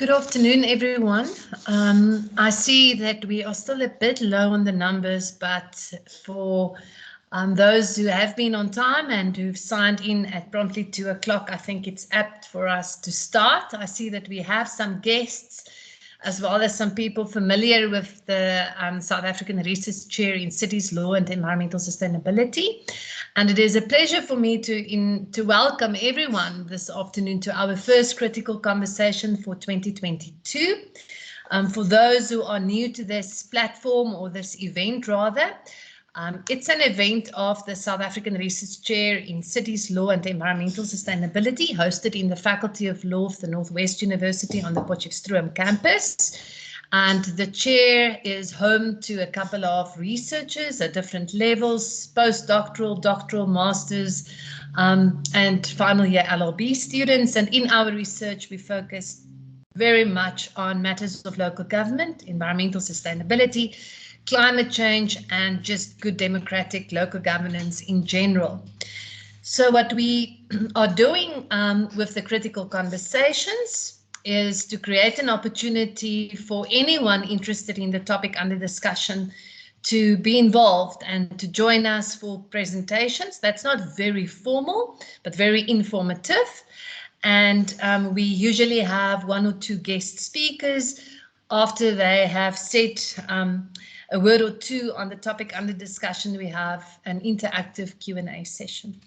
Good afternoon, everyone. I see that we are still a bit low on the numbers, but for those who have been on time and who've signed in at promptly 2 o'clock, I think it's apt for us to start. I see that we have some guests as well as some people familiar with the South African Research Chair in Cities, Law and Environmental Sustainability. And it is a pleasure for me to welcome everyone this afternoon to our first critical conversation for 2022. For those who are new to this platform or this event rather, it's an event of the South African Research Chair in Cities, Law and Environmental Sustainability, hosted in the Faculty of Law of the Northwest University on the Potchefstroom campus. And the chair is home to a couple of researchers at different levels, post-doctoral, doctoral, masters, and final year LLB students. And in our research, we focus very much on matters of local government, environmental sustainability, climate change, and just good democratic local governance in general. So what we are doing with the critical conversations is to create an opportunity for anyone interested in the topic under discussion to be involved and to join us for presentations. That's not very formal, but very informative. And we usually have 1 or 2 guest speakers after they have said a word or two on the topic under discussion. We have an interactive Q&A session.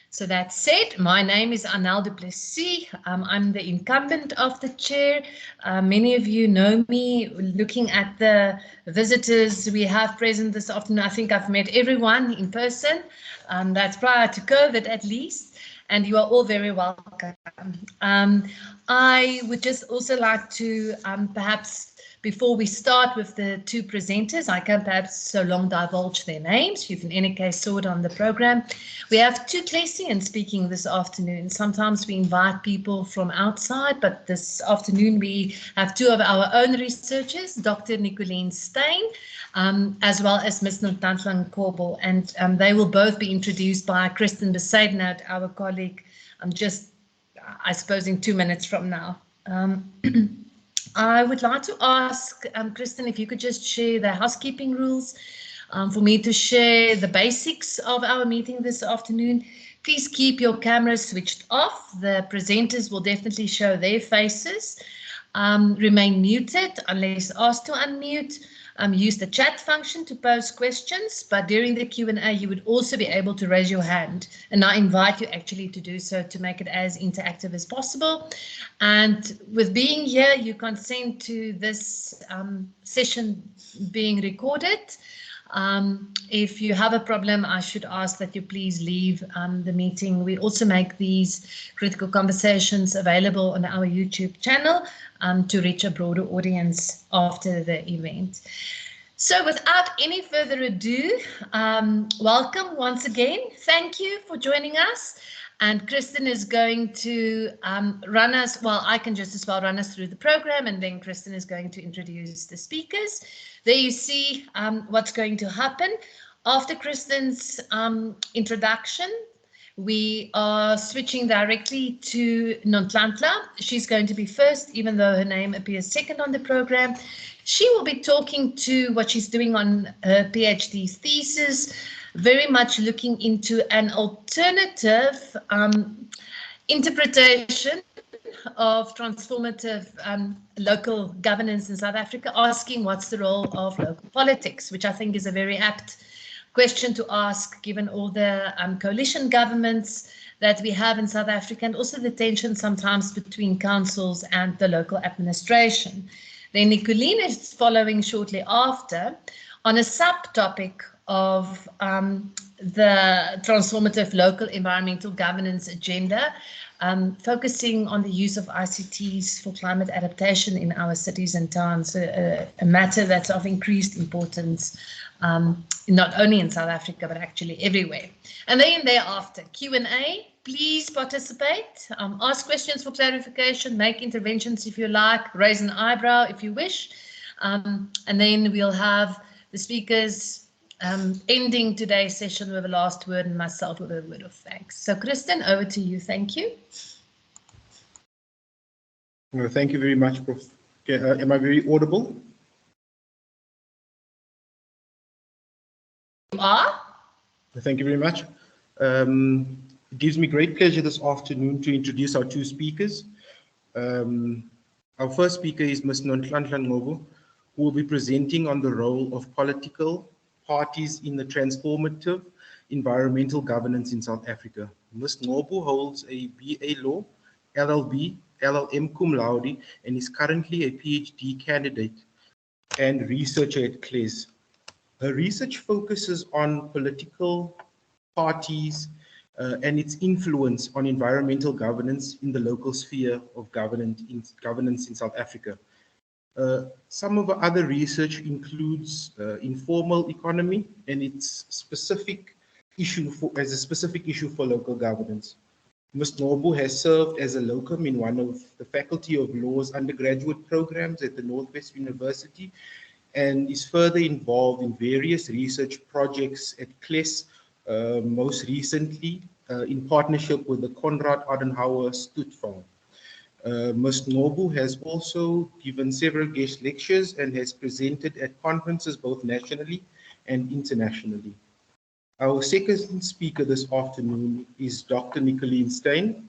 So that said, my name is Anel du Plessis. I'm the incumbent of the chair. Many of you know me. Looking at the visitors we have present this afternoon, I think I've met everyone in person. That's prior to COVID at least, and you are all very welcome. I would just also like to perhaps, before we start with the 2 presenters, I can perhaps so long divulge their names. You've in any case saw it on the program. We have 2 CLESians speaking this afternoon. Sometimes we invite people from outside, but this afternoon we have 2 of our own researchers, Dr. Nicolene Steyn, as well as Ms. Nonhlanhla Ngcobo, and they will both be introduced by Kristen Besaidnout, our colleague, just, I suppose, in 2 minutes from now. I would like to ask Kristen if you could just share the housekeeping rules for me to share the basics of our meeting this afternoon. Please keep your cameras switched off. The presenters will definitely show their faces. Remain muted unless asked to unmute. Use the chat function to pose questions, but during the Q&A you would also be able to raise your hand, and I invite you actually to do so to make it as interactive as possible. And with being here, you consent to this session being recorded. If you have a problem, I should ask that you please leave the meeting. We also make these critical conversations available on our YouTube channel to reach a broader audience after the event. So without any further ado, welcome once again. Thank you for joining us. And Kristen is going to run us, well, I can just as well run us through the program, and then Kristen is going to introduce the speakers. There you see what's going to happen. After Kristen's introduction, we are switching directly to Nonhlanhla. She's going to be first, even though her name appears second on the program. She will be talking to what she's doing on her PhD thesis, very much looking into an alternative interpretation of transformative local governance in South Africa, asking what's the role of local politics, which I think is a very apt question to ask given all the coalition governments that we have in South Africa, and also the tension sometimes between councils and the local administration. Then Nicolene is following shortly after on a subtopic of the transformative local environmental governance agenda, focusing on the use of ICTs for climate adaptation in our cities and towns, a matter that's of increased importance, not only in South Africa, but actually everywhere. And then thereafter, Q&A, please participate, ask questions for clarification, make interventions if you like, raise an eyebrow if you wish, and then we'll have the speakers ending today's session with a last word and myself with a word of thanks. So Kristen, over to you. Thank you. Thank you very much, Prof. Am I very audible? You are? Thank you very much. It gives me great pleasure this afternoon to introduce our two speakers. Our first speaker is Ms. Nonhlanhla, who will be presenting on the role of political parties in the transformative environmental governance in South Africa. Ms. Ngcobo holds a BA Law, LLB, LLM cum laude, and is currently a PhD candidate and researcher at CLES. Her research focuses on political parties and its influence on environmental governance in the local sphere of governance in South Africa. Some of the other research includes informal economy and its specific issue as a specific issue for local governance. Ms. Ngcobo has served as a locum in one of the Faculty of Law's undergraduate programs at the Northwest University and is further involved in various research projects at CLES, most recently in partnership with the Konrad Adenauer Stutfonds. Ms. Ngcobo has also given several guest lectures and has presented at conferences both nationally and internationally. Our second speaker this afternoon is Dr. Nicolene Steyn,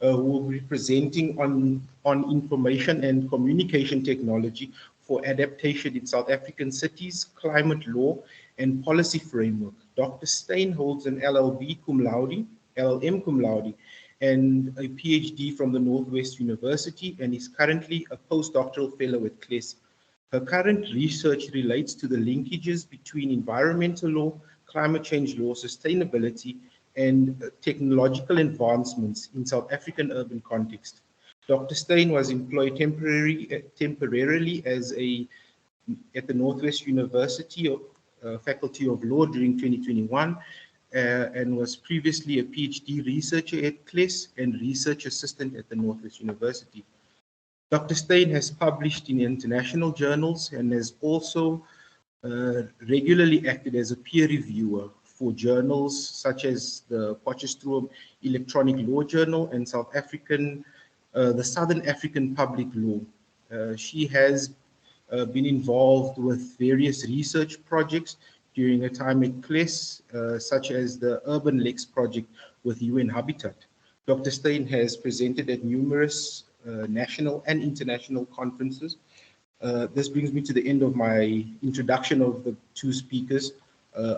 who will be presenting on information and communication technology for adaptation in South African cities, climate law, and policy framework. Dr. Steyn holds an LLB cum laude, LLM cum laude, and a PhD from the Northwest University, and is currently a postdoctoral fellow at CLES. Her current research relates to the linkages between environmental law, climate change law, sustainability, and technological advancements in South African urban context. Dr. Steyn was employed temporarily at the Northwest University Faculty of Law during 2021 and was previously a PhD researcher at CLES and research assistant at the Northwest University. Dr. Steyn has published in international journals and has also regularly acted as a peer reviewer for journals such as the Potchefstroom Electronic Law Journal and the Southern African Public Law. She has been involved with various research projects during her time at CLES, such as the Urban Lex project with UN Habitat. Dr. Steyn has presented at numerous national and international conferences. This brings me to the end of my introduction of the two speakers.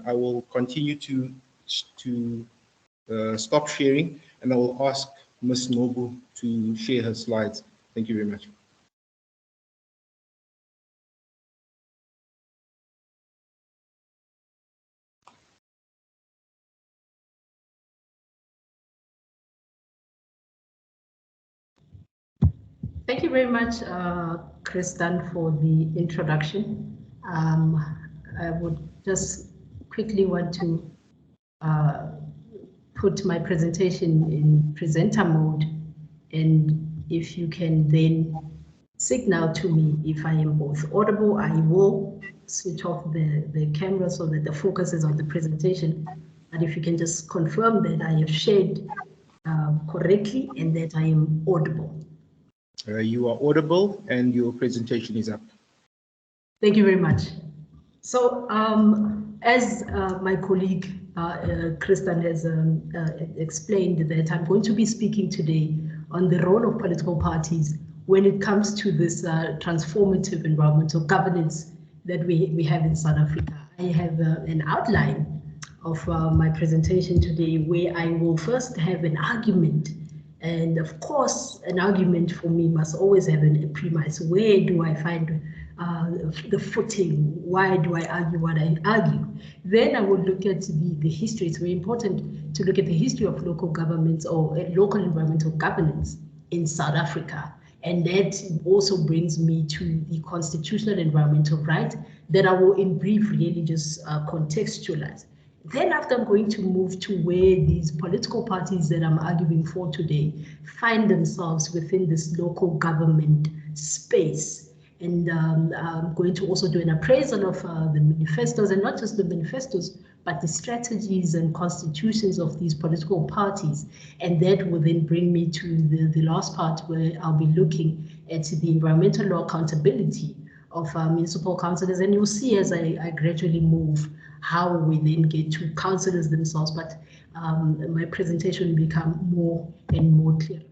I will continue to stop sharing, and I will ask Ms. Ngcobo to share her slides. Thank you very much. Thank you very much, Kristan, for the introduction. I would just quickly want to put my presentation in presenter mode, and if you can then signal to me if I am both audible, I will switch off the camera so that the focus is on the presentation. And if you can just confirm that I have shared correctly and that I am audible. You are audible and your presentation is up. Thank you very much. So as my colleague Kristan has explained, that I'm going to be speaking today on the role of political parties when it comes to this transformative environmental governance that we have in South Africa. I have an outline of my presentation today where I will first have an argument. And of course, an argument for me must always have a premise. Where do I find the footing? Why do I argue what I argue? Then I will look at the history. It's very important to look at the history of local governments or local environmental governance in South Africa. And that also brings me to the constitutional environmental right that I will in brief really just contextualize. Then after, I'm going to move to where these political parties that I'm arguing for today find themselves within this local government space. And I'm going to also do an appraisal of the manifestos, and not just the manifestos, but the strategies and constitutions of these political parties. And that will then bring me to the last part, where I'll be looking at the environmental law accountability of municipal councillors. And you'll see as I gradually move how we then get to councillors themselves, but my presentation will become more and more clear.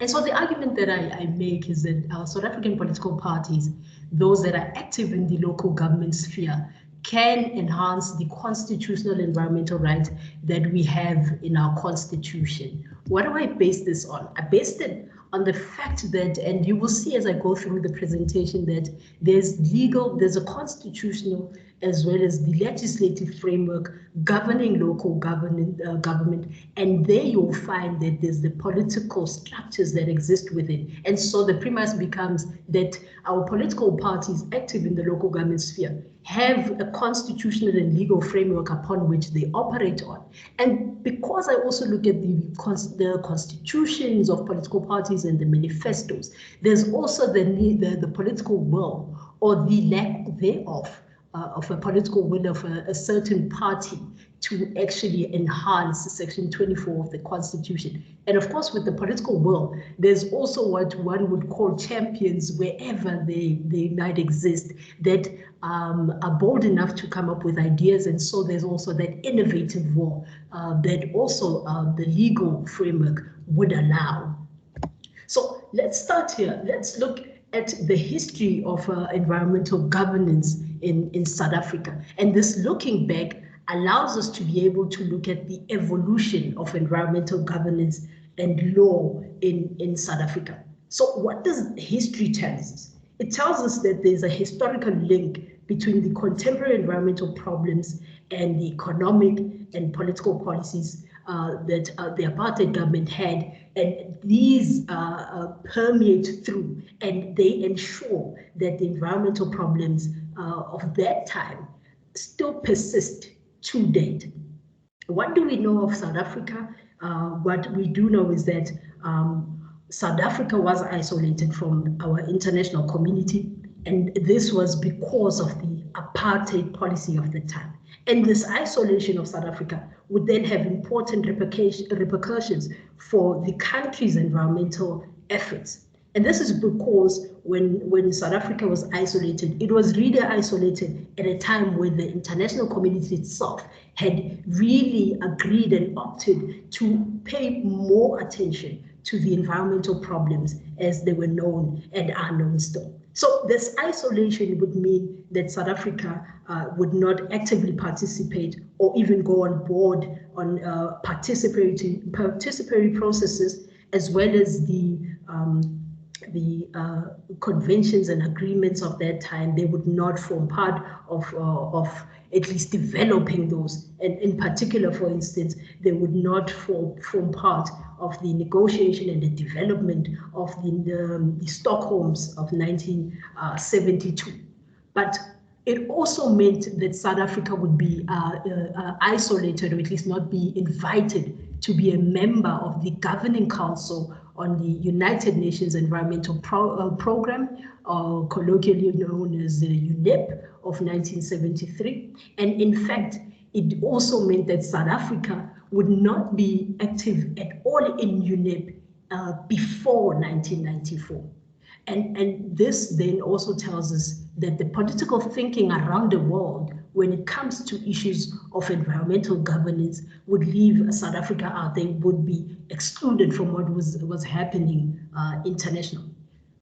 And so the argument that I make is that South African political parties, those that are active in the local government sphere, can enhance the constitutional environmental rights that we have in our constitution. What do I base this on? I based it on the fact that, and you will see as I go through the presentation, that there's a constitutional as well as the legislative framework governing local government, and there you'll find that there's the political structures that exist within. And so the premise becomes that our political parties active in the local government sphere have a constitutional and legal framework upon which they operate on. And because I also look at the constitutions of political parties and the manifestos, there's also the political will, or the lack thereof, of a political will of a certain party to actually enhance Section 24 of the Constitution. And of course, with the political will, there's also what one would call champions wherever they might exist that are bold enough to come up with ideas. And so there's also that innovative will that also the legal framework would allow. So let's start here. Let's look at the history of environmental governance in South Africa. And this looking back allows us to be able to look at the evolution of environmental governance and law in South Africa. So what does history tell us? It tells us that there's a historical link between the contemporary environmental problems and the economic and political policies that the apartheid government had, and these permeate through, and they ensure that the environmental problems of that time still persist to date. What do we know of South Africa? What we do know is that South Africa was isolated from our international community, and this was because of the apartheid policy of the time. And this isolation of South Africa would then have important repercussions for the country's environmental efforts. And this is because when South Africa was isolated, it was really isolated at a time when the international community itself had really agreed and opted to pay more attention to the environmental problems as they were known and are known still. So this isolation would mean that South Africa would not actively participate or even go on board on participatory processes, as well as the conventions and agreements of that time. They would not form part of at least developing those. And in particular, for instance, they would not form part of the negotiation and the development of the Stockholms of 1972. But it also meant that South Africa would be isolated, or at least not be invited to be a member of the Governing Council on the United Nations Environmental Program, colloquially known as the UNEP of 1973. And in fact, it also meant that South Africa would not be active at all in UNEP before 1994. And this then also tells us that the political thinking around the world when it comes to issues of environmental governance would leave South Africa out. They would be excluded from what was happening internationally.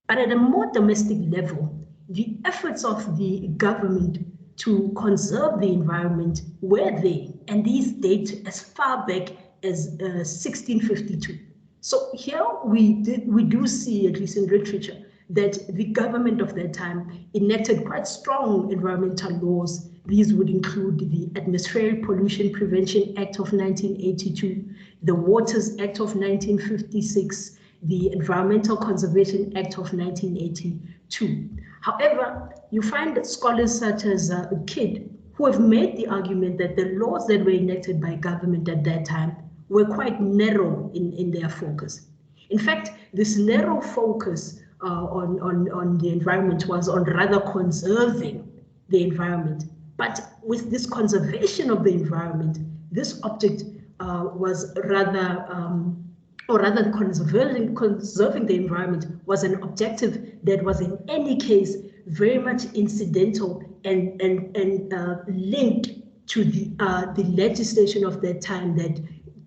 But at a more domestic level, the efforts of the government to conserve the environment were there, and these date as far back as 1652. So here we do see, at least in literature, that the government of that time enacted quite strong environmental laws. These would include the Atmospheric Pollution Prevention Act of 1982, the Waters Act of 1956, the Environmental Conservation Act of 1982. However, you find scholars such as Kidd who have made the argument that the laws that were enacted by government at that time were quite narrow in their focus. In fact, this narrow focus on the environment was on rather conserving the environment. But with this conservation of the environment, this object was rather, or rather conserving the environment was an objective that was in any case very much incidental and linked to the legislation of that time that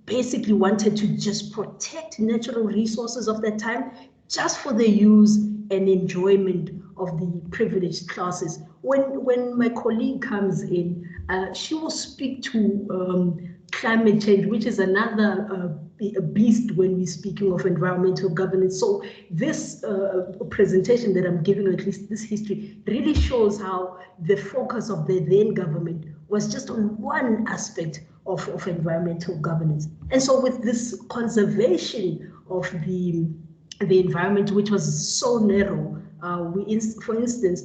basically wanted to just protect natural resources of that time just for the use and enjoyment of the privileged classes. When my colleague comes in, she will speak to climate change, which is another beast when we're speaking of environmental governance. So this presentation that I'm giving, or at least this history, really shows how the focus of the then government was just on one aspect of environmental governance. And so with this conservation of the environment, which was so narrow, for instance,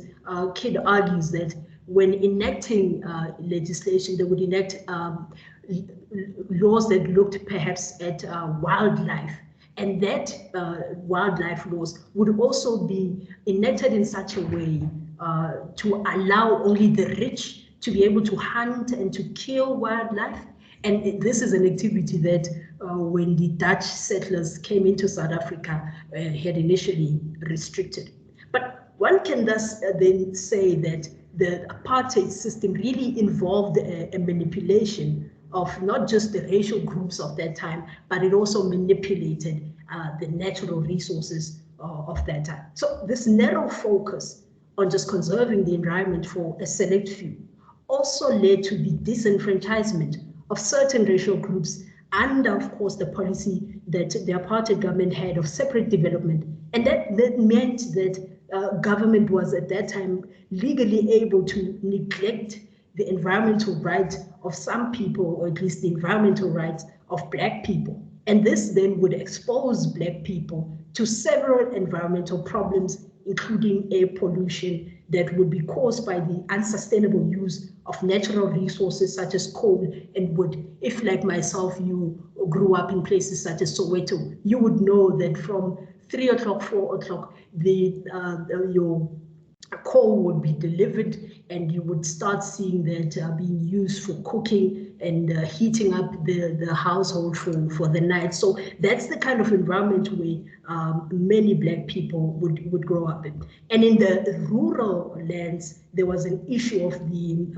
Kidd argues that when enacting legislation, they would enact laws that looked perhaps at wildlife, and that wildlife laws would also be enacted in such a way to allow only the rich to be able to hunt and to kill wildlife. And this is an activity that when the Dutch settlers came into South Africa had initially restricted. But one can thus then say that the apartheid system really involved a manipulation of not just the racial groups of that time, but it also manipulated the natural resources of that time. So this narrow focus on just conserving the environment for a select few also led to the disenfranchisement of certain racial groups under, of course, the policy that the apartheid government had of separate development. And that meant that government was at that time legally able to neglect the environmental rights of some people, or at least the environmental rights of Black people. And this then would expose Black people to several environmental problems, including air pollution that would be caused by the unsustainable use of natural resources such as coal and wood. If, like myself, you grew up in places such as Soweto, you would know that from 3 o'clock, 4 o'clock, your coal would be delivered, and you would start seeing that being used for cooking and heating up the household for the night. So that's the kind of environment where many Black people would grow up in. And in the rural lands, there was an issue of the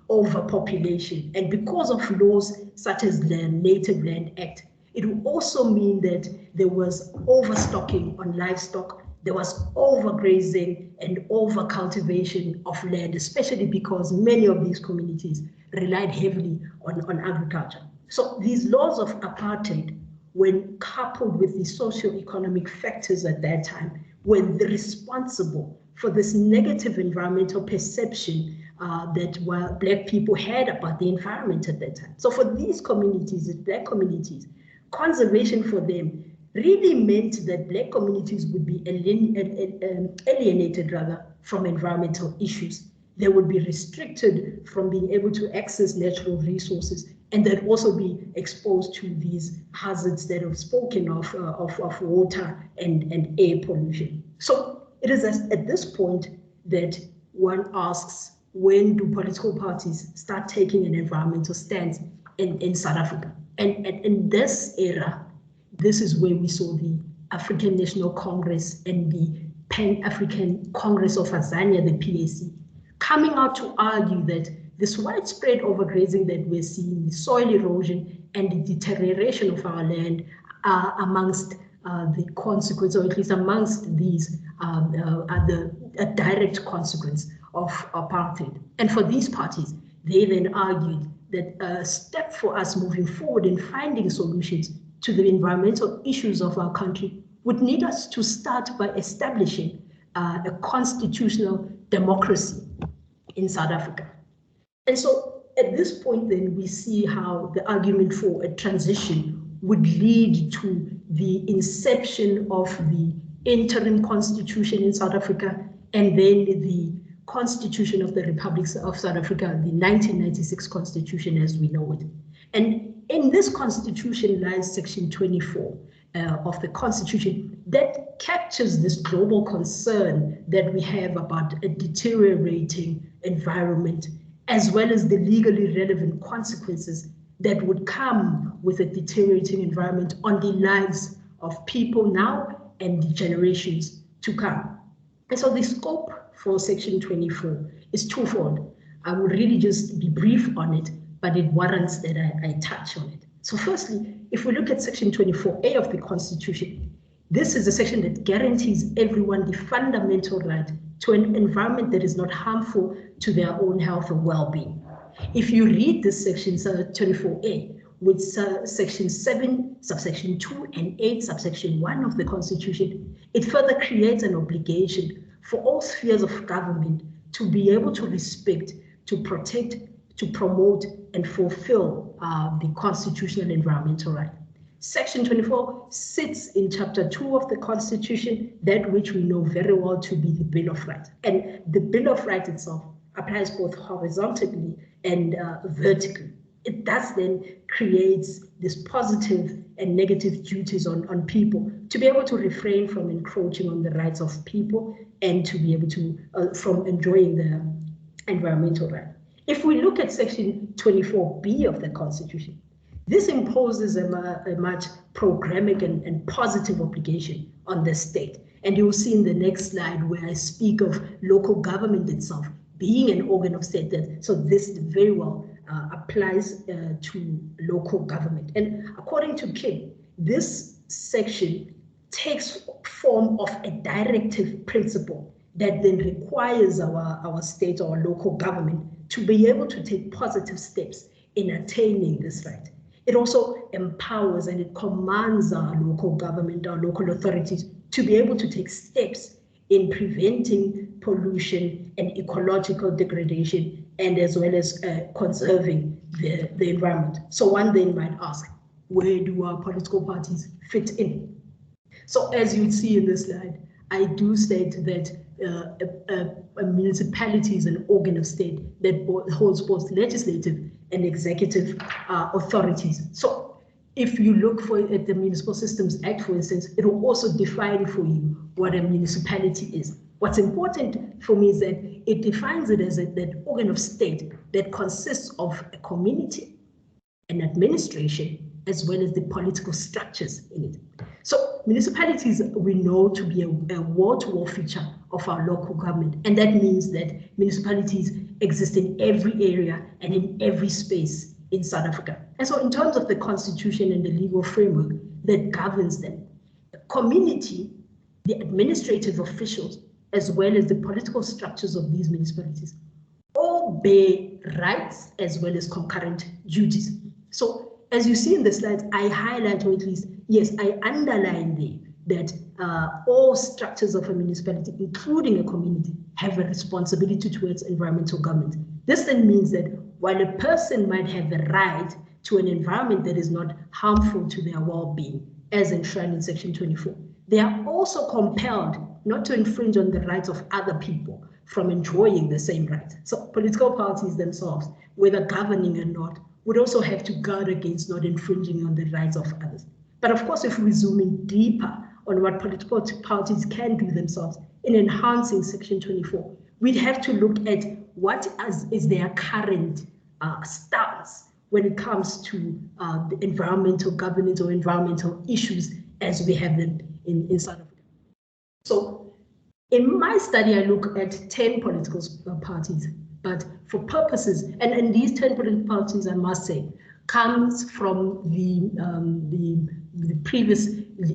overpopulation. And because of laws such as the Native Land Act, it would also mean that there was overstocking on livestock, there was overgrazing and overcultivation of land, especially because many of these communities relied heavily on agriculture. So these laws of apartheid, when coupled with the socio-economic factors at that time, were responsible for this negative environmental perception that Black people had about the environment at that time. So for these communities, the Black communities, conservation for them really meant that Black communities would be alienated rather from environmental issues. They would be restricted from being able to access natural resources, and they'd also be exposed to these hazards that I've spoken of water and air pollution. So it is at this point that one asks, when do political parties start taking an environmental stance in South Africa? And in this era, this is where we saw the African National Congress and the Pan-African Congress of Azania, the PAC, coming out to argue that this widespread overgrazing that we're seeing, the soil erosion and the deterioration of our land are amongst the consequence, or at least amongst these are a direct consequence of apartheid. And for these parties, they then argued that a step for us moving forward in finding solutions to the environmental issues of our country would need us to start by establishing a constitutional democracy in South Africa. And so at this point then we see how the argument for a transition would lead to the inception of the interim constitution in South Africa, and then the Constitution of the Republic of South Africa, the 1996 Constitution as we know it. And in this Constitution lies Section 24 of the Constitution that captures this global concern that we have about a deteriorating environment. as well as the legally relevant consequences that would come with a deteriorating environment on the lives of people now and the generations to come. And so the scope for Section 24 is twofold. I will really just be brief on it, but it warrants that I touch on it. So firstly, if we look at Section 24A of the Constitution, this is a section that guarantees everyone the fundamental right to an environment that is not harmful to their own health or well-being. If you read this section 24A with section 7, subsection 2 and 8, subsection 1 of the Constitution, it further creates an obligation for all spheres of government to be able to respect, to protect, to promote and fulfill the constitutional environmental right. Section 24 sits in Chapter 2 of the Constitution, that which we know very well to be the Bill of Rights. And the Bill of Rights itself applies both horizontally and vertically. It thus then creates this positive and negative duties on people to be able to refrain from encroaching on the rights of people and to be able to, from enjoying the environmental right. If we look at Section 24B of the Constitution, this imposes a much programmatic and positive obligation on the state. And you'll see in the next slide where I speak of local government itself being an organ of state. So this very well applies to local government. And according to Kim, this section takes form of a directive principle that then requires our state or local government to be able to take positive steps in attaining this right. It also empowers and it commands our local government, our local authorities to be able to take steps in preventing pollution and ecological degradation, and as well as conserving the environment. So one then might ask, where do our political parties fit in? So as you see in this slide, I do state that a municipality is an organ of state that holds both legislative and executive authorities. So if you look at the Municipal Systems Act, for instance, it will also define for you what a municipality is. What's important for me is that it defines it as that organ of state that consists of a community, an administration, as well as the political structures in it. So municipalities we know to be a wall-to-wall feature of our local government, and that means that municipalities exist in every area and in every space in South Africa. And so in terms of the constitution and the legal framework that governs them, the community, the administrative officials, as well as the political structures of these municipalities, all bear rights as well as concurrent duties. So as you see in the slides, I highlight, or at least, yes, I underline there that all structures of a municipality, including a community, have a responsibility towards environmental governance. This then means that while a person might have a right to an environment that is not harmful to their well-being, as enshrined in Section 24, they are also compelled not to infringe on the rights of other people from enjoying the same rights. So political parties themselves, whether governing or not, would also have to guard against not infringing on the rights of others. But of course, if we zoom in deeper on what political parties can do themselves in enhancing Section 24, we'd have to look at what is their current stance when it comes to the environmental governance or environmental issues as we have them in South Africa. So in my study, I look at 10 political parties, but for purposes, and these 10 political parties, I must say, comes from the previous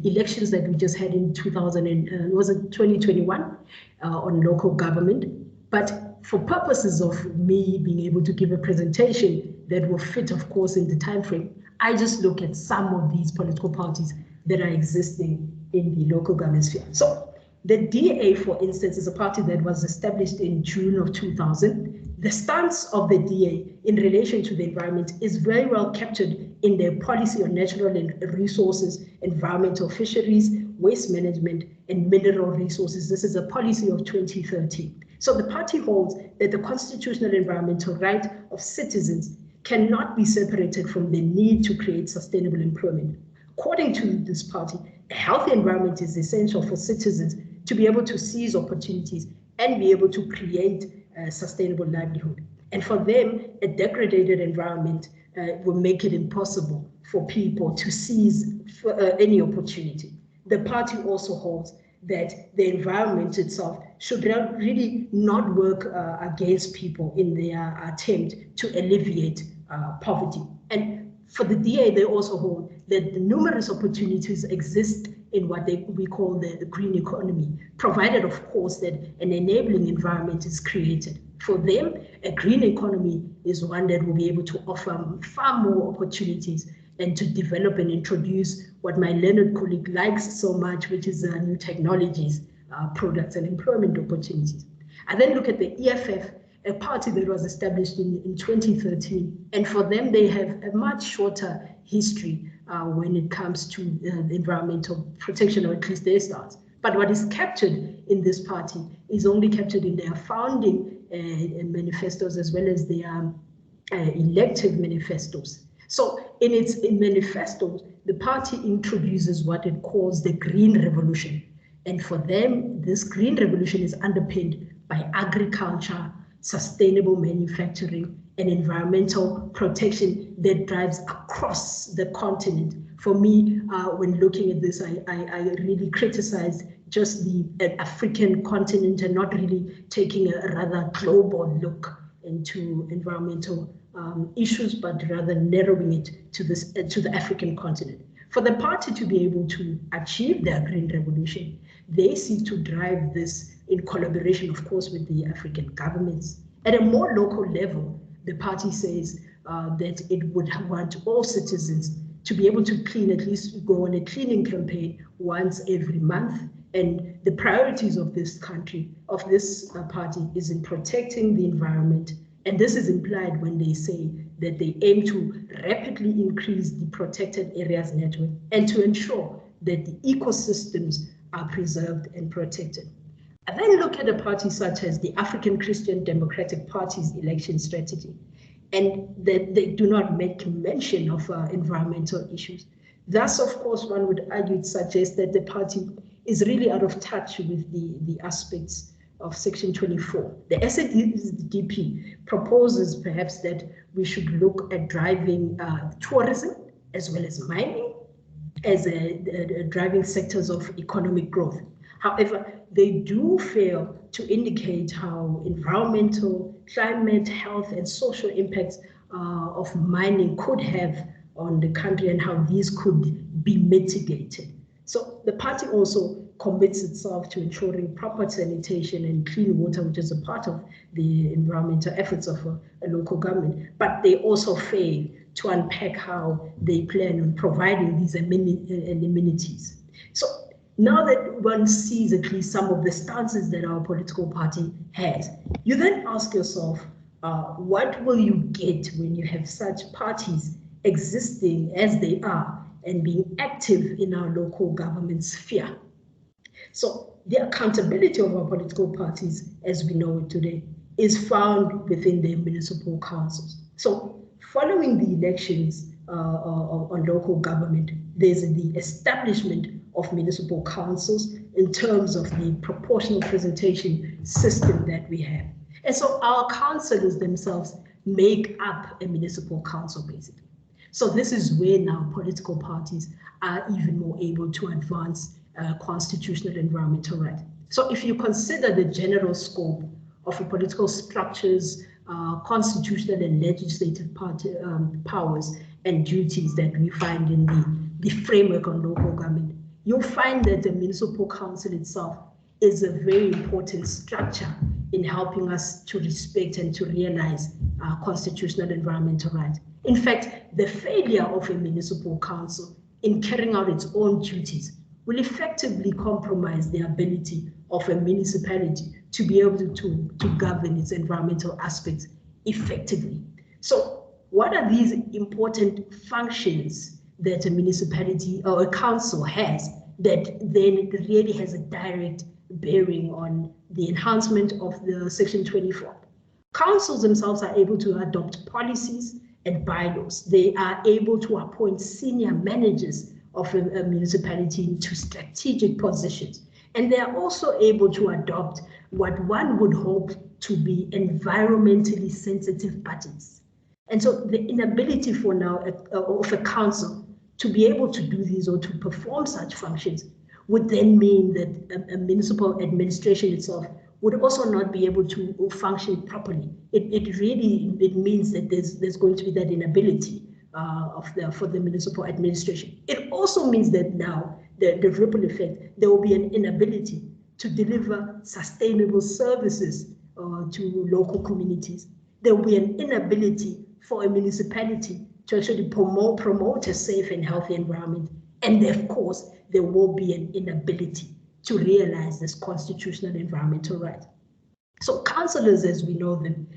elections that we just had in 2021 on local government. But for purposes of me being able to give a presentation that will fit, of course, in the time frame, I just look at some of these political parties that are existing in the local government sphere. So the DA, for instance, is a party that was established in June of 2000. The stance of the DA in relation to the environment is very well captured in their policy on natural resources, environmental fisheries, waste management, and mineral resources. This is a policy of 2013. So the party holds that the constitutional environmental right of citizens cannot be separated from the need to create sustainable employment. According to this party, a healthy environment is essential for citizens to be able to seize opportunities and be able to create a sustainable livelihood. And for them, a degraded environment will make it impossible for people to seize any opportunity. The party also holds that the environment itself should really not work against people in their attempt to alleviate poverty. And for the DA, they also hold that the numerous opportunities exist in what we call the green economy, provided, of course, that an enabling environment is created. For them, a green economy is one that will be able to offer far more opportunities and to develop and introduce what my learned colleague likes so much, which is new technologies, products and employment opportunities. I then look at the EFF, a party that was established in 2013. And for them, they have a much shorter history when it comes to environmental protection, or at least their stance. But what is captured in this party is only captured in their founding manifestos as well as their elective manifestos. So in its manifestos, the party introduces what it calls the Green Revolution. And for them, this Green Revolution is underpinned by agriculture, sustainable manufacturing, and environmental protection that drives across the continent. For me, when looking at this, I really criticized just the African continent and not really taking a rather global look into environmental issues, but rather narrowing it to the African continent. For the party to be able to achieve their Green Revolution, they seek to drive this in collaboration, of course, with the African governments. At a more local level, the party says that it would want all citizens to be able to clean, at least go on a cleaning campaign once every month. And the priorities of this country, of this party, is in protecting the environment. And this is implied when they say that they aim to rapidly increase the protected areas network and to ensure that the ecosystems are preserved and protected. I then look at a party such as the African Christian Democratic Party's election strategy, and that they do not make mention of environmental issues. Thus, of course, one would argue, it suggests that the party is really out of touch with the aspects of Section 24. The SDP proposes perhaps that we should look at driving tourism as well as mining as driving sectors of economic growth. However, they do fail to indicate how environmental, climate, health, and social impacts of mining could have on the country and how these could be mitigated. So the party also commits itself to ensuring proper sanitation and clean water, which is a part of the environmental efforts of a local government, but they also fail to unpack how they plan on providing these amenities. So now that one sees at least some of the stances that our political party has, you then ask yourself, what will you get when you have such parties existing as they are and being active in our local government sphere? So the accountability of our political parties, as we know it today, is found within the municipal councils. So following the elections on local government, there's the establishment of municipal councils in terms of the proportional presentation system that we have. And so our councillors themselves make up a municipal council, basically. So this is where now political parties are even more able to advance constitutional environmental rights. So if you consider the general scope of a political structures, constitutional and legislative powers and duties that we find in the framework on local government, you'll find that the municipal council itself is a very important structure in helping us to respect and to realize constitutional environmental rights. In fact, the failure of a municipal council in carrying out its own duties will effectively compromise the ability of a municipality to be able to govern its environmental aspects effectively. So what are these important functions that a municipality or a council has that then really has a direct bearing on the enhancement of the Section 24? Councils themselves are able to adopt policies and bylaws. They are able to appoint senior managers of a municipality into strategic positions. And they are also able to adopt what one would hope to be environmentally sensitive budgets. And so the inability for now of a council to be able to do these or to perform such functions would then mean that a municipal administration itself would also not be able to function properly. It means that there's going to be that inability for the municipal administration. It also means that now the ripple effect, there will be an inability to deliver sustainable services to local communities. There will be an inability for a municipality to actually promote a safe and healthy environment. And of course, there will be an inability to realize this constitutional environmental right. So councillors, as we know them,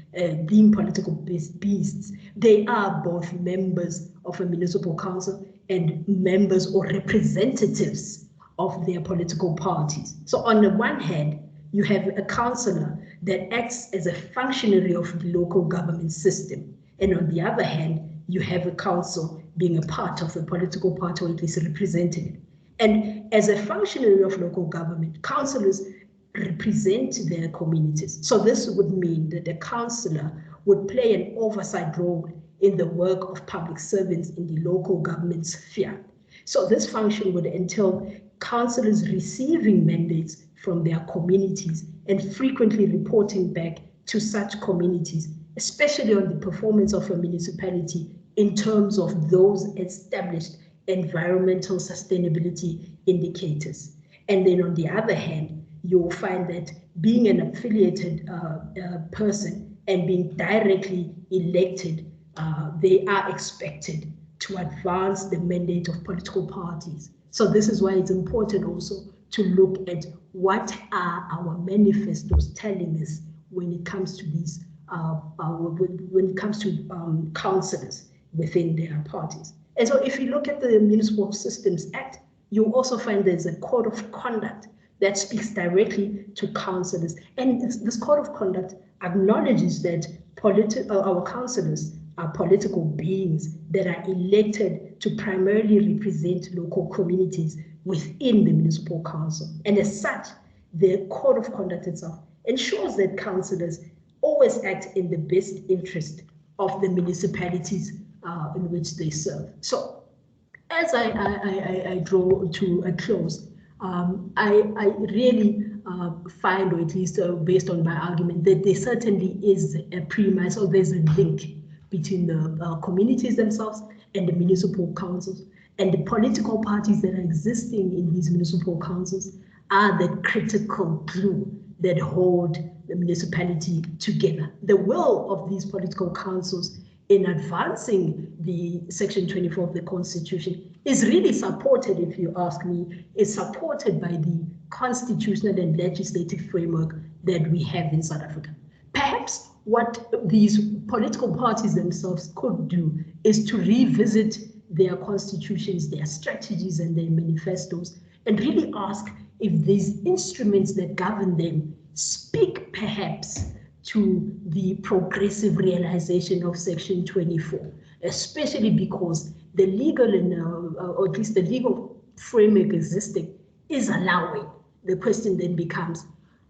being political beasts, they are both members of a municipal council and members or representatives of their political parties. So on the one hand, you have a councillor that acts as a functionary of the local government system. And on the other hand, you have a council being a part of the political party, or at least representing it. And as a functionary of local government, councillors represent their communities. So this would mean that the councillor would play an oversight role in the work of public servants in the local government sphere. So this function would entail councillors receiving mandates from their communities and frequently reporting back to such communities, especially on the performance of a municipality in terms of those established environmental sustainability indicators. And then on the other hand, you will find that being an affiliated person and being directly elected, they are expected to advance the mandate of political parties. So this is why it's important also to look at what are our manifestos telling us when it comes to these, when it comes to councillors within their parties. And so if you look at the Municipal Systems Act, you also find there's a code of conduct that speaks directly to councillors. And this code of conduct acknowledges that our councillors are political beings that are elected to primarily represent local communities within the municipal council. And as such, the code of conduct itself ensures that councillors always act in the best interest of the municipalities in which they serve. So as I draw to a close, I really find, or at least based on my argument, that there certainly is a premise, or there's a link between the communities themselves and the municipal councils, and the political parties that are existing in these municipal councils are the critical glue that hold the municipality together. The will of these political councils in advancing the Section 24 of the Constitution is really supported, if you ask me, is supported by the constitutional and legislative framework that we have in South Africa. Perhaps what these political parties themselves could do is to revisit their constitutions, their strategies, and their manifestos, and really ask if these instruments that govern them speak perhaps to the progressive realization of Section 24, especially because the legal or at least the legal framework existing is allowing. The question then becomes,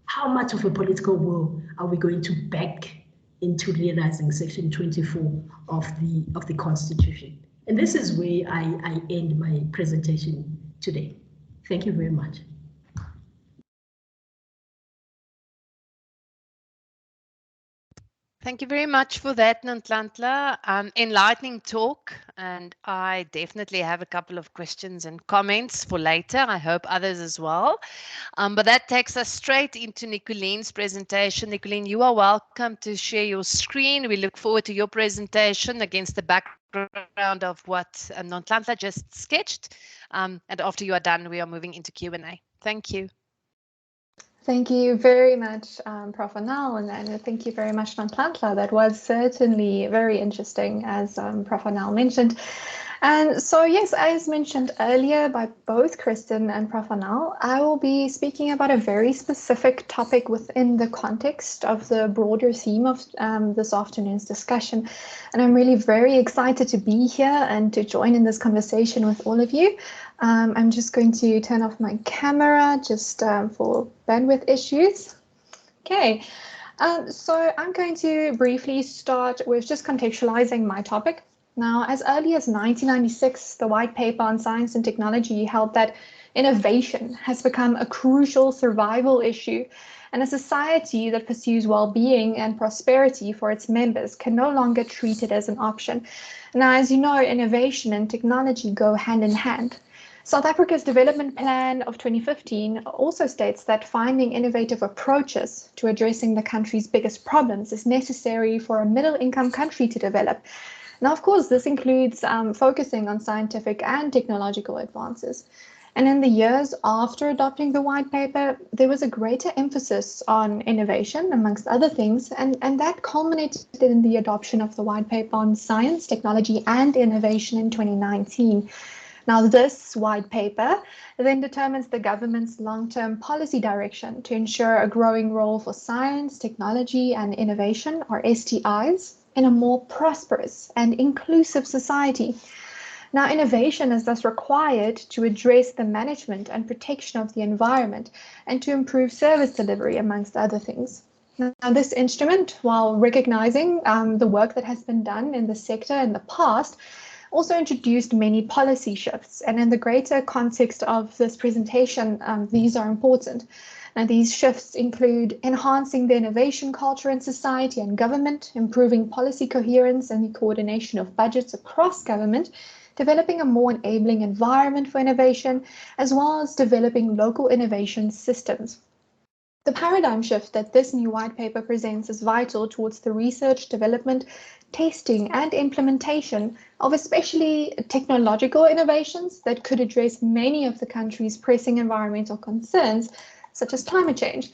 how much of a political will are we going to back into realizing Section 24 of the Constitution? And this is where I end my presentation today. Thank you very much. Thank you very much for that, Nonhlanhla. Enlightening talk, and I definitely have a couple of questions and comments for later. I hope others as well. But that takes us straight into Nicolene's presentation. Nicolene, you are welcome to share your screen. We look forward to your presentation against the background of what Nonhlanhla just sketched. And after you are done, we are moving into Q&A. Thank you. Thank you very much, Prof. Anal, and thank you very much, Nonhlanhla. That was certainly very interesting, as Prof. Anal mentioned. And so, yes, as mentioned earlier by both Kristen and Prof. Anal, I will be speaking about a very specific topic within the context of the broader theme of this afternoon's discussion. And I'm really very excited to be here and to join in this conversation with all of you. I'm just going to turn off my camera just for bandwidth issues. Okay. So I'm going to briefly start with just contextualizing my topic. Now, as early as 1996, the White Paper on Science and Technology held that innovation has become a crucial survival issue, and a society that pursues well-being and prosperity for its members can no longer treat it as an option. Now, as you know, innovation and technology go hand in hand. South Africa's Development Plan of 2015 also states that finding innovative approaches to addressing the country's biggest problems is necessary for a middle-income country to develop. Now, of course, this includes focusing on scientific and technological advances. And in the years after adopting the white paper, there was a greater emphasis on innovation, amongst other things, and that culminated in the adoption of the white paper on science, technology, and innovation in 2019. Now, this white paper then determines the government's long-term policy direction to ensure a growing role for science, technology, and innovation, or STIs, in a more prosperous and inclusive society. Now, innovation is thus required to address the management and protection of the environment and to improve service delivery, amongst other things. Now, this instrument, while recognizing the work that has been done in the sector in the past, also introduced many policy shifts. And in the greater context of this presentation, these are important. Now, these shifts include enhancing the innovation culture in society and government, improving policy coherence and the coordination of budgets across government, developing a more enabling environment for innovation, as well as developing local innovation systems. The paradigm shift that this new white paper presents is vital towards the research, development, testing, and implementation of especially technological innovations that could address many of the country's pressing environmental concerns, such as climate change.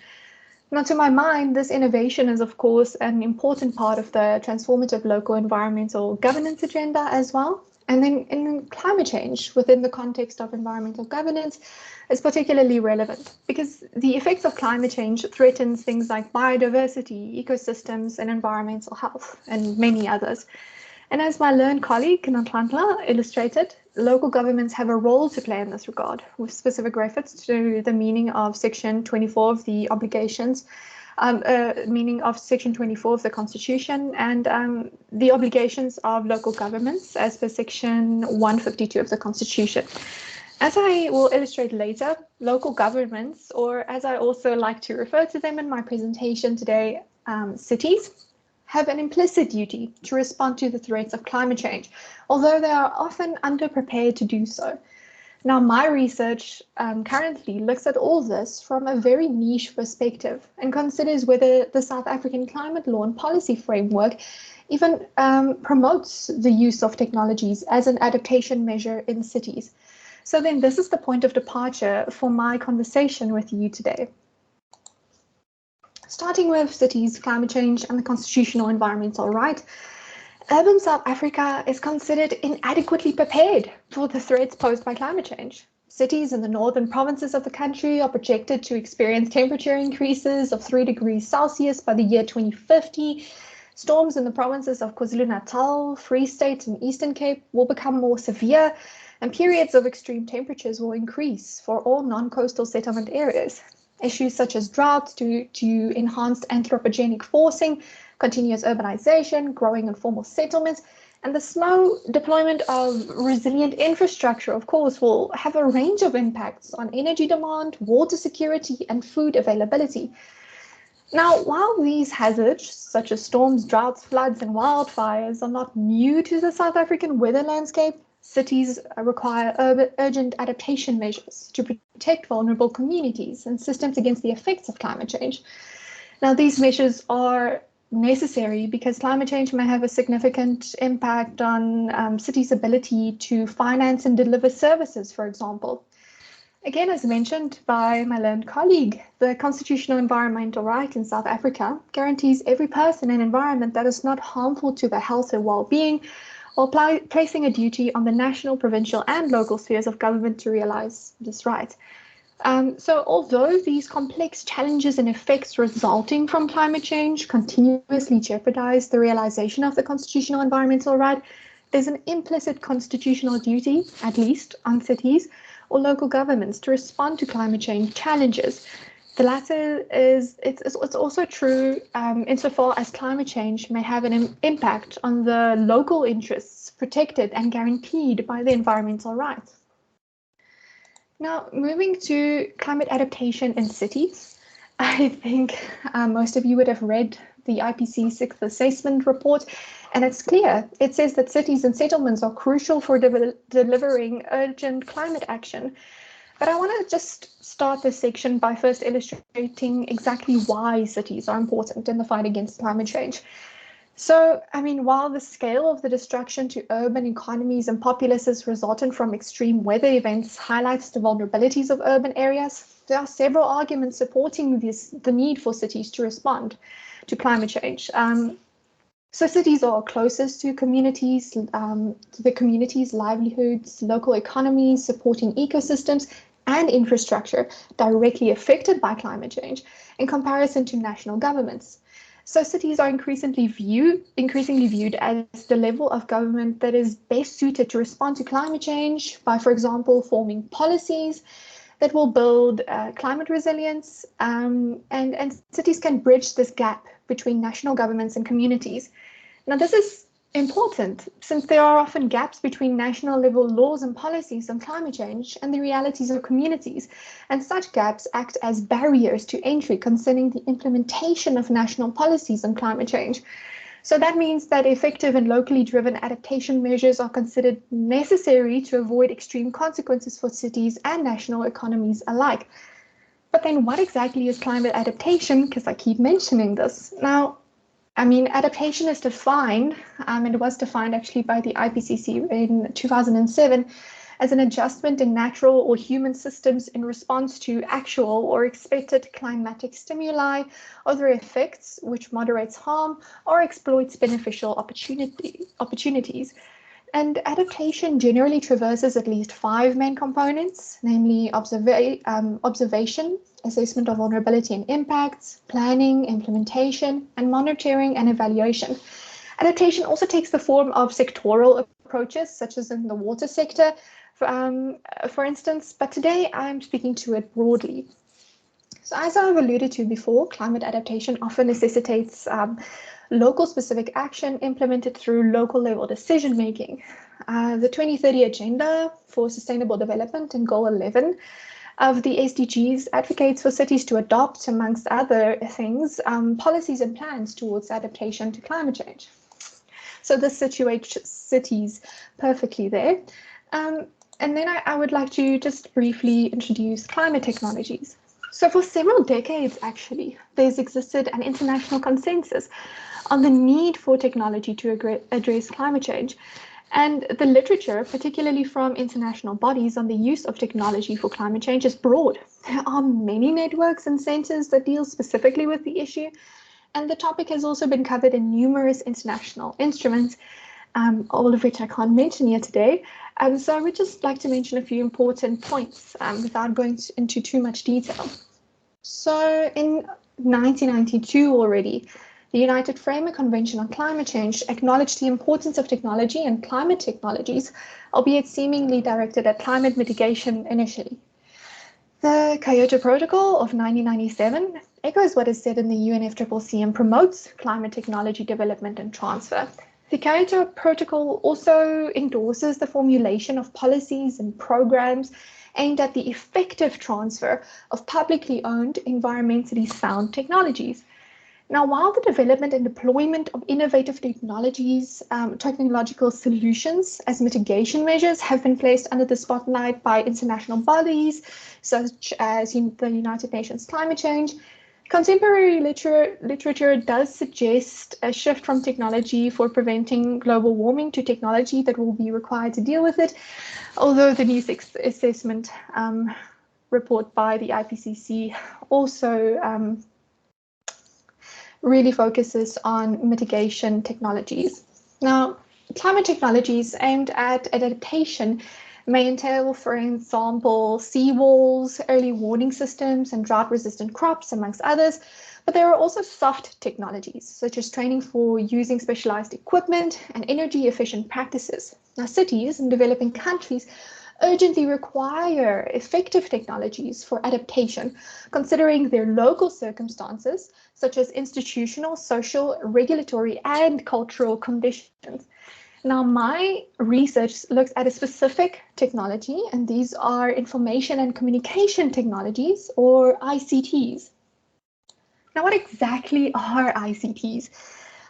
Now, to my mind, this innovation is, of course, an important part of the transformative local environmental governance agenda as well. And then in climate change, within the context of environmental governance, is particularly relevant because the effects of climate change threatens things like biodiversity, ecosystems, and environmental health, and many others. And as my learned colleague, Nonhlanhla, illustrated, local governments have a role to play in this regard, with specific reference to the meaning of Section 24 of the obligations, meaning of Section 24 of the Constitution, and the obligations of local governments as per Section 152 of the Constitution. As I will illustrate later, local governments, or as I also like to refer to them in my presentation today, cities, have an implicit duty to respond to the threats of climate change, although they are often underprepared to do so. Now, my research currently looks at all this from a very niche perspective and considers whether the South African climate law and policy framework even promotes the use of technologies as an adaptation measure in cities. So then this is the point of departure for my conversation with you today. Starting with cities, climate change, and the constitutional environmental right, urban South Africa is considered inadequately prepared for the threats posed by climate change. Cities in the northern provinces of the country are projected to experience temperature increases of 3 degrees Celsius by the year 2050. Storms in the provinces of KwaZulu-Natal, Free State, and Eastern Cape will become more severe, and periods of extreme temperatures will increase for all non-coastal settlement areas. Issues such as droughts due to enhanced anthropogenic forcing, continuous urbanization, growing informal settlements, and the slow deployment of resilient infrastructure, of course, will have a range of impacts on energy demand, water security, and food availability. Now, while these hazards, such as storms, droughts, floods, and wildfires, are not new to the South African weather landscape, cities require urgent adaptation measures to protect vulnerable communities and systems against the effects of climate change. Now, these measures are necessary because climate change may have a significant impact on cities' ability to finance and deliver services, for example. Again, as mentioned by my learned colleague, the constitutional environmental right in South Africa guarantees every person an environment that is not harmful to their health or well-being, while placing a duty on the national, provincial, and local spheres of government to realize this right. So although these complex challenges and effects resulting from climate change continuously jeopardize the realization of the constitutional environmental right, there's an implicit constitutional duty, at least on cities or local governments, to respond to climate change challenges. The latter is it's also true insofar as climate change may have an impact on the local interests protected and guaranteed by the environmental rights. Now, moving to climate adaptation in cities, I think most of you would have read the IPCC Sixth Assessment Report, and it's clear. It says that cities and settlements are crucial for delivering urgent climate action. But I want to just start this section by first illustrating exactly why cities are important in the fight against climate change. So, I mean, while the scale of the destruction to urban economies and populaces resultant from extreme weather events highlights the vulnerabilities of urban areas, there are several arguments supporting the need for cities to respond to climate change. So cities are closest to communities, the communities' livelihoods, local economies, supporting ecosystems and infrastructure directly affected by climate change in comparison to national governments. So cities are increasingly viewed as the level of government that is best suited to respond to climate change by, for example, forming policies that will build climate resilience, and cities can bridge this gap between national governments and communities. Now, this is important since there are often gaps between national level laws and policies on climate change and the realities of communities, and such gaps act as barriers to entry concerning the implementation of national policies on climate change. So that means that effective and locally driven adaptation measures are considered necessary to avoid extreme consequences for cities and national economies alike. But then what exactly is climate adaptation? Because I keep mentioning this. Now, I mean, adaptation is defined, and it was defined actually by the IPCC in 2007 as an adjustment in natural or human systems in response to actual or expected climatic stimuli or their effects, which moderates harm or exploits beneficial opportunities. And adaptation generally traverses at least 5 main components, namely observation, assessment of vulnerability and impacts, planning, implementation, and monitoring and evaluation. Adaptation also takes the form of sectoral approaches, such as in the water sector, for instance, but today I'm speaking to it broadly. So as I've alluded to before, climate adaptation often necessitates local specific action implemented through local level decision making. The 2030 Agenda for Sustainable Development and Goal 11 of the SDGs advocates for cities to adopt, amongst other things, policies and plans towards adaptation to climate change. So this situates cities perfectly there. And then I would like to just briefly introduce climate technologies. So for several decades, actually, there's existed an international consensus on the need for technology to address climate change. And the literature, particularly from international bodies on the use of technology for climate change, is broad. There are many networks and centers that deal specifically with the issue. And the topic has also been covered in numerous international instruments, all of which I can't mention here today. So I would just like to mention a few important points without going into too much detail. So in 1992 already, the United Framework Convention on Climate Change acknowledged the importance of technology and climate technologies, albeit seemingly directed at climate mitigation initially. The Kyoto Protocol of 1997 echoes what is said in the UNFCCC and promotes climate technology development and transfer. The Kyoto Protocol also endorses the formulation of policies and programs aimed at the effective transfer of publicly owned, environmentally sound technologies. Now, while the development and deployment of innovative technologies, technological solutions as mitigation measures have been placed under the spotlight by international bodies, such as the United Nations Climate Change, contemporary literature does suggest a shift from technology for preventing global warming to technology that will be required to deal with it, although the new Sixth Assessment report by the IPCC also really focuses on mitigation technologies. Now, climate technologies aimed at adaptation may entail, for example, seawalls, early warning systems, and drought-resistant crops, amongst others. But there are also soft technologies, such as training for using specialized equipment and energy-efficient practices. Now, cities in developing countries urgently require effective technologies for adaptation, considering their local circumstances, such as institutional, social, regulatory, and cultural conditions. Now, my research looks at a specific technology, and these are information and communication technologies, or ICTs. Now, what exactly are ICTs?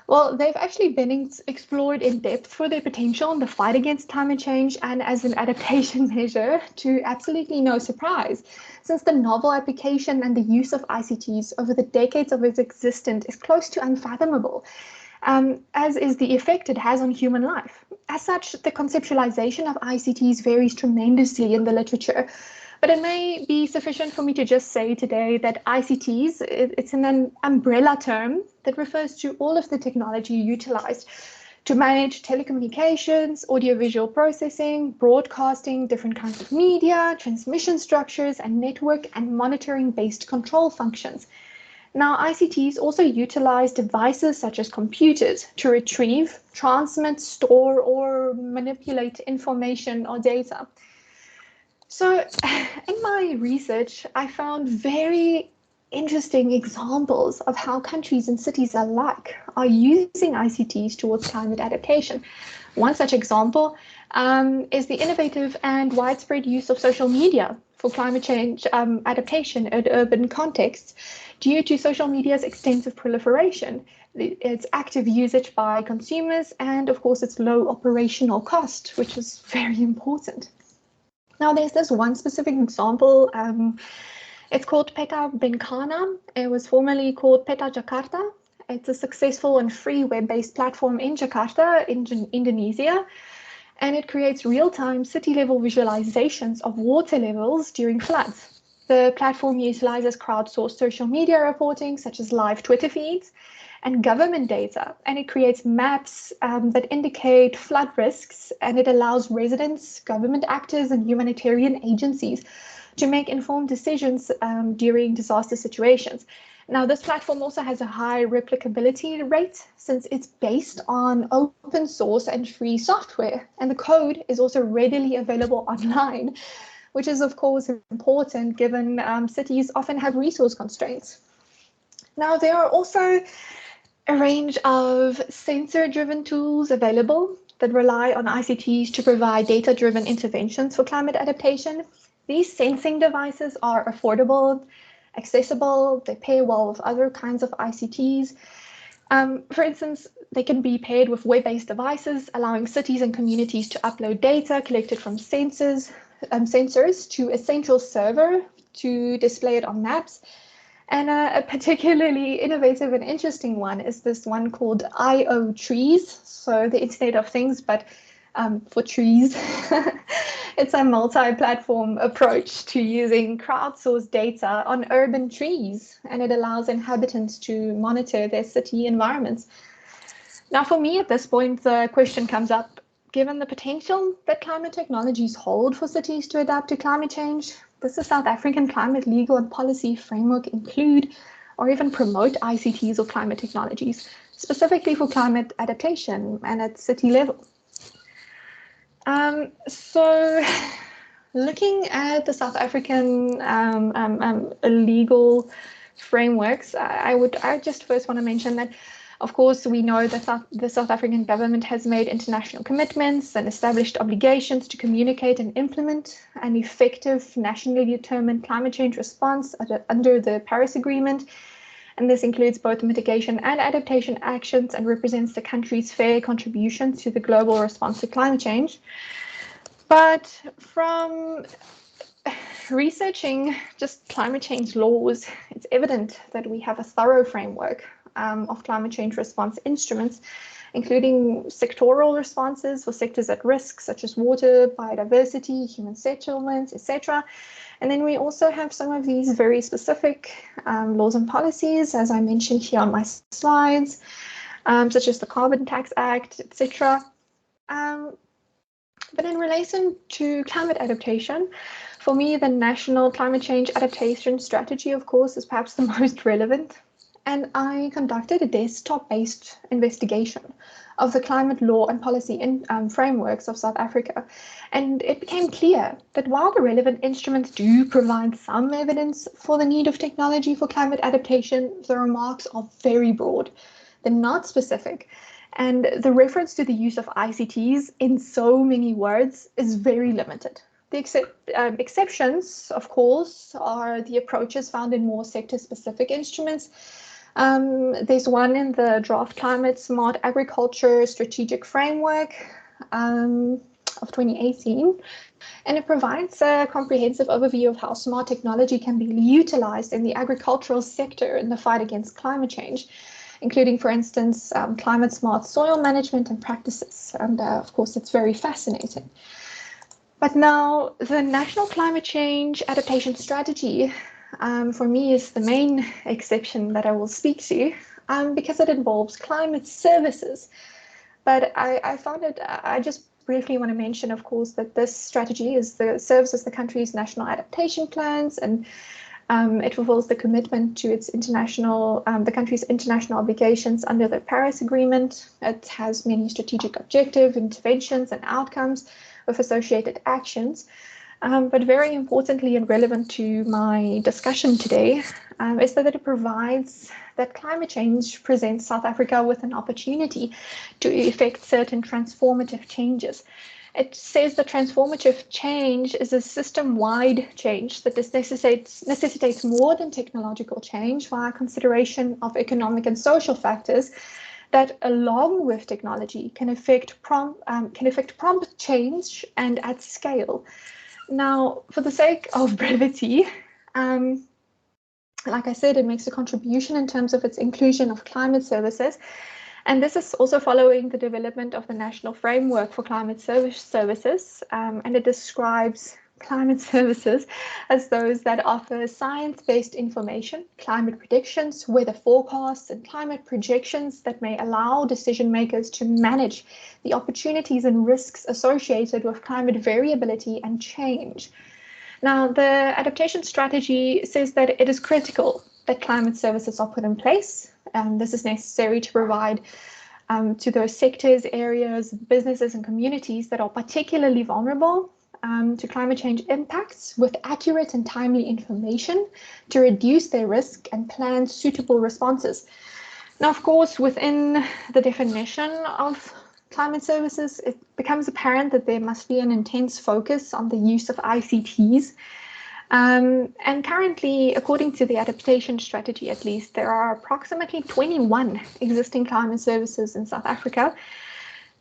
Well, they've actually been explored in depth for their potential in the fight against climate change and as an adaptation measure, to absolutely no surprise, since the novel application and the use of ICTs over the decades of its existence is close to unfathomable. As is the effect it has on human life. As such, the conceptualization of ICTs varies tremendously in the literature, but it may be sufficient for me to just say today that ICTs, it's an umbrella term that refers to all of the technology utilized to manage telecommunications, audiovisual processing, broadcasting, different kinds of media, transmission structures, and network and monitoring-based control functions. Now, ICTs also utilize devices such as computers to retrieve, transmit, store, or manipulate information or data. So in my research, I found very interesting examples of how countries and cities alike are using ICTs towards climate adaptation. One such example is the innovative and widespread use of social media for climate change adaptation in urban contexts due to social media's extensive proliferation, its active usage by consumers, and of course its low operational cost, which is very important. Now, there's this one specific example. It's called Peta Bencana. It was formerly called Peta Jakarta. It's a successful and free web-based platform in Jakarta, in Indonesia, and it creates real-time city-level visualizations of water levels during floods. The platform utilizes crowdsourced social media reporting, such as live Twitter feeds, and government data, and it creates maps that indicate flood risks, and it allows residents, government actors, and humanitarian agencies to make informed decisions during disaster situations. Now, this platform also has a high replicability rate since it's based on open source and free software, and the code is also readily available online, which is of course important given cities often have resource constraints. Now, there are also a range of sensor-driven tools available that rely on ICTs to provide data-driven interventions for climate adaptation. These sensing devices are affordable, accessible, they pair well with other kinds of ICTs. For instance, they can be paired with web-based devices, allowing cities and communities to upload data collected from sensors to a central server to display it on maps. And a particularly innovative and interesting one is this one called IO Trees, so the Internet of Things, but for trees. It's a multi-platform approach to using crowdsourced data on urban trees, and it allows inhabitants to monitor their city environments. Now, for me at this point, the question comes up, given the potential that climate technologies hold for cities to adapt to climate change, does the South African climate legal and policy framework include or even promote ICTs or climate technologies, specifically for climate adaptation and at city level? So looking at the South African legal frameworks, I just first want to mention that, of course, we know that the South African government has made international commitments and established obligations to communicate and implement an effective nationally determined climate change response under the Paris Agreement. And this includes both mitigation and adaptation actions and represents the country's fair contribution to the global response to climate change. But from researching just climate change laws, it's evident that we have a thorough framework of climate change response instruments, including sectoral responses for sectors at risk, such as water, biodiversity, human settlements, etc. And then we also have some of these very specific laws and policies, as I mentioned here on my slides, such as the Carbon Tax Act, etc. But in relation to climate adaptation, for me, the National Climate Change Adaptation Strategy, of course, is perhaps the most relevant. and I conducted a desktop-based investigation of the climate law and policy frameworks of South Africa. And it became clear that while the relevant instruments do provide some evidence for the need of technology for climate adaptation, the remarks are very broad. They're not specific. And the reference to the use of ICTs in so many words is very limited. The exceptions, of course, are the approaches found in more sector-specific instruments. There's one in the Draft Climate Smart Agriculture Strategic Framework of 2018, and it provides a comprehensive overview of how smart technology can be utilized in the agricultural sector in the fight against climate change, including, for instance, climate smart soil management and practices. And of course, it's very fascinating. But now the National Climate Change Adaptation Strategy for me is the main exception that I will speak to because it involves climate services. But I found it, I just briefly want to mention, of course, that this strategy serves as the country's national adaptation plans, and it fulfills the commitment to its the country's international obligations under the Paris Agreement. It has many strategic objectives, interventions, and outcomes with associated actions. But very importantly and relevant to my discussion today is that it provides that climate change presents South Africa with an opportunity to effect certain transformative changes. It says that transformative change is a system-wide change that necessitates more than technological change via consideration of economic and social factors that, along with technology, can effect prompt change and at scale. Now, for the sake of brevity, like I said, it makes a contribution in terms of its inclusion of climate services. And this is also following the development of the National Framework for Climate Services, and it describes climate services as those that offer science-based information, climate predictions, weather forecasts, and climate projections that may allow decision makers to manage the opportunities and risks associated with climate variability and change. Now, the adaptation strategy says that it is critical that climate services are put in place, and this is necessary to provide to those sectors, areas, businesses, and communities that are particularly vulnerable to climate change impacts with accurate and timely information to reduce their risk and plan suitable responses. Now, of course, within the definition of climate services, it becomes apparent that there must be an intense focus on the use of ICTs. And currently, according to the adaptation strategy, at least, there are approximately 21 existing climate services in South Africa.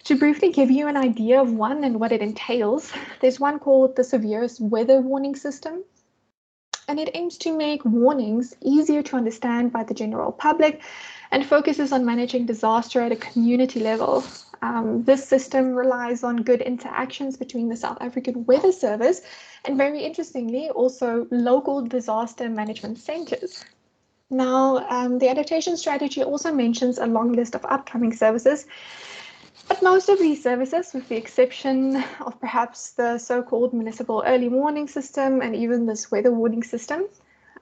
To briefly give you an idea of one and what it entails, there's one called the Severest Weather Warning System, and it aims to make warnings easier to understand by the general public and focuses on managing disaster at a community level. This system relies on good interactions between the South African Weather Service and, very interestingly, also local disaster management centers. Now, the adaptation strategy also mentions a long list of upcoming services. But most of these services, with the exception of perhaps the so-called municipal early warning system and even this weather warning system,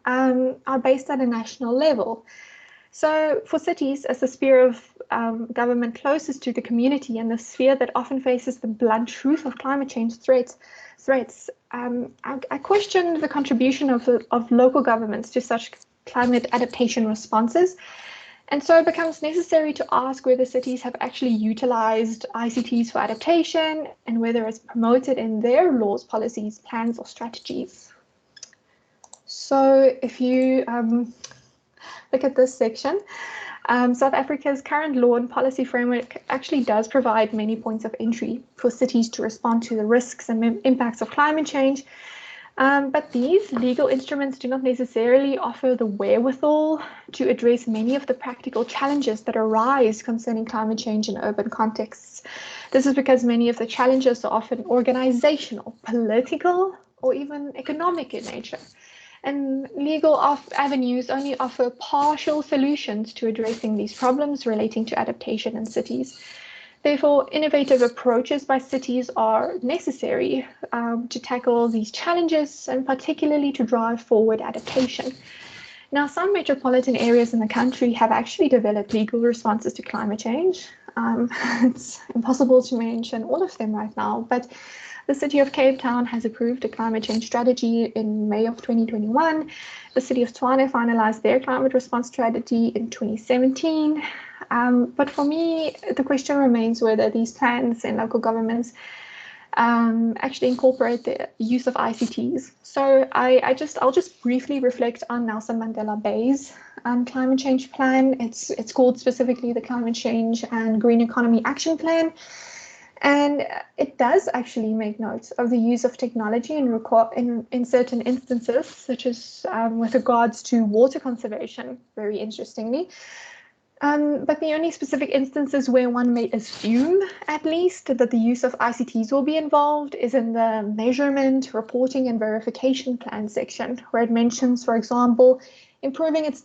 are based at a national level. So for cities, as the sphere of government closest to the community and the sphere that often faces the blunt truth of climate change threats, I question the contribution of local governments to such climate adaptation responses. And so it becomes necessary to ask whether cities have actually utilized ICTs for adaptation and whether it's promoted in their laws, policies, plans, or strategies. So if you look at this section, South Africa's current law and policy framework actually does provide many points of entry for cities to respond to the risks and impacts of climate change. But these legal instruments do not necessarily offer the wherewithal to address many of the practical challenges that arise concerning climate change in urban contexts. This is because many of the challenges are often organizational, political, or even economic in nature. And legal avenues only offer partial solutions to addressing these problems relating to adaptation in cities. Therefore, innovative approaches by cities are necessary to tackle these challenges and particularly to drive forward adaptation. Now, some metropolitan areas in the country have actually developed legal responses to climate change. It's impossible to mention all of them right now, but the City of Cape Town has approved a climate change strategy in May of 2021. The City of Tshwane finalized their climate response strategy in 2017. But for me, the question remains whether these plans in local governments actually incorporate the use of ICTs. So I'll just briefly reflect on Nelson Mandela Bay's climate change plan. It's called specifically the Climate Change and Green Economy Action Plan. And it does actually make note of the use of technology in certain instances, such as with regards to water conservation, very interestingly. But the only specific instances where one may assume, at least, that the use of ICTs will be involved is in the measurement, reporting, and verification plan section, where it mentions, for example, improving its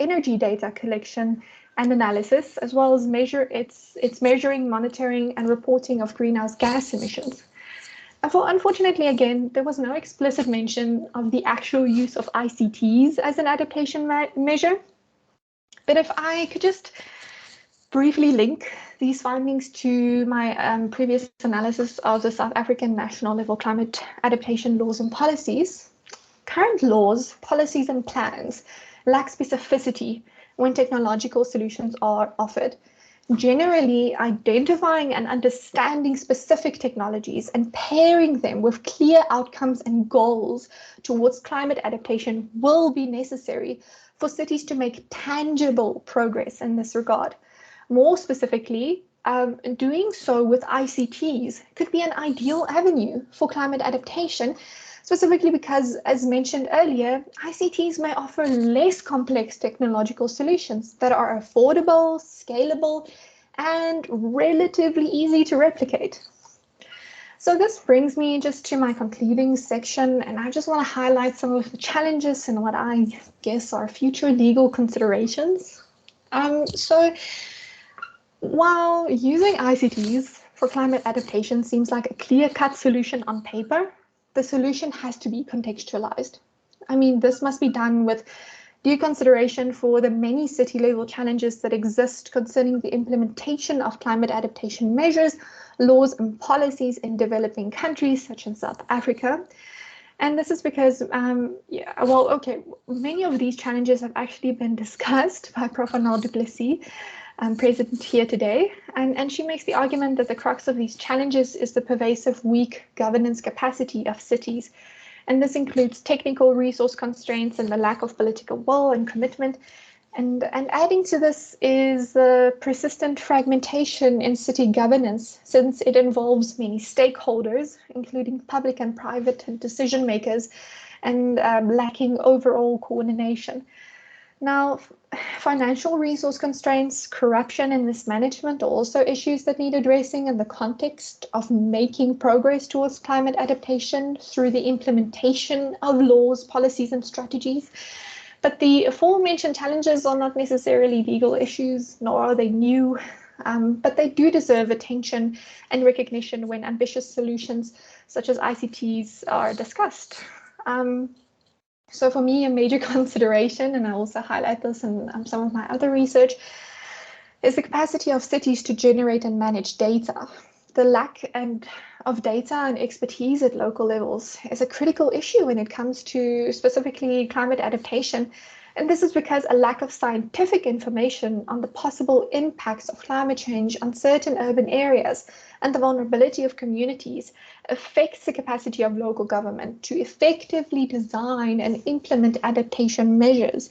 energy data collection and analysis, as well as its measuring, monitoring, and reporting of greenhouse gas emissions. Unfortunately, again, there was no explicit mention of the actual use of ICTs as an adaptation measure. But if I could just briefly link these findings to my previous analysis of the South African national level climate adaptation laws and policies, current laws, policies, and plans lack specificity when technological solutions are offered. Generally, identifying and understanding specific technologies and pairing them with clear outcomes and goals towards climate adaptation will be necessary for cities to make tangible progress in this regard. More specifically, doing so with ICTs could be an ideal avenue for climate adaptation, specifically because, as mentioned earlier, ICTs may offer less complex technological solutions that are affordable, scalable, and relatively easy to replicate. So this brings me just to my concluding section, and I just want to highlight some of the challenges and what I guess are future legal considerations. So while using ICTs for climate adaptation seems like a clear-cut solution on paper, the solution has to be contextualized. I mean, this must be done with due consideration for the many city-level challenges that exist concerning the implementation of climate adaptation measures, laws, and policies in developing countries such as South Africa. And this is because, many of these challenges have actually been discussed by Prof. Arnaud du Plessis, present here today, and she makes the argument that the crux of these challenges is the pervasive weak governance capacity of cities. And this includes technical resource constraints and the lack of political will and commitment. And adding to this is the persistent fragmentation in city governance, since it involves many stakeholders, including public and private decision makers, and lacking overall coordination. Now, financial resource constraints, corruption, and mismanagement are also issues that need addressing in the context of making progress towards climate adaptation through the implementation of laws, policies, and strategies. But the aforementioned challenges are not necessarily legal issues, nor are they new, but they do deserve attention and recognition when ambitious solutions such as ICTs are discussed. So for me, a major consideration, and I also highlight this in some of my other research, is the capacity of cities to generate and manage data. The lack of data and expertise at local levels is a critical issue when it comes to specifically climate adaptation. And this is because a lack of scientific information on the possible impacts of climate change on certain urban areas and the vulnerability of communities affects the capacity of local government to effectively design and implement adaptation measures.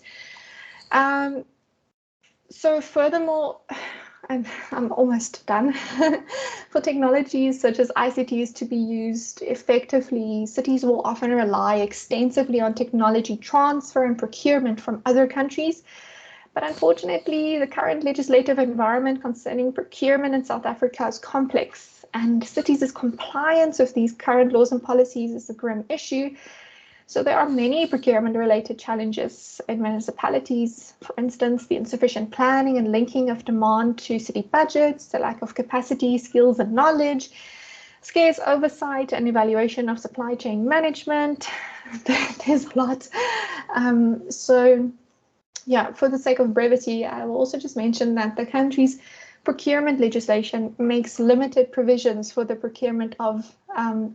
So furthermore, I'm almost done. For technologies such as ICTs to be used effectively, cities will often rely extensively on technology transfer and procurement from other countries. But unfortunately, the current legislative environment concerning procurement in South Africa is complex, and cities' compliance with these current laws and policies is a grim issue. So there are many procurement-related challenges in municipalities. For instance, the insufficient planning and linking of demand to city budgets, the lack of capacity, skills, and knowledge, scarce oversight and evaluation of supply chain management. There's a lot. So Yeah, for the sake of brevity, I will also just mention that the country's procurement legislation makes limited provisions for the procurement of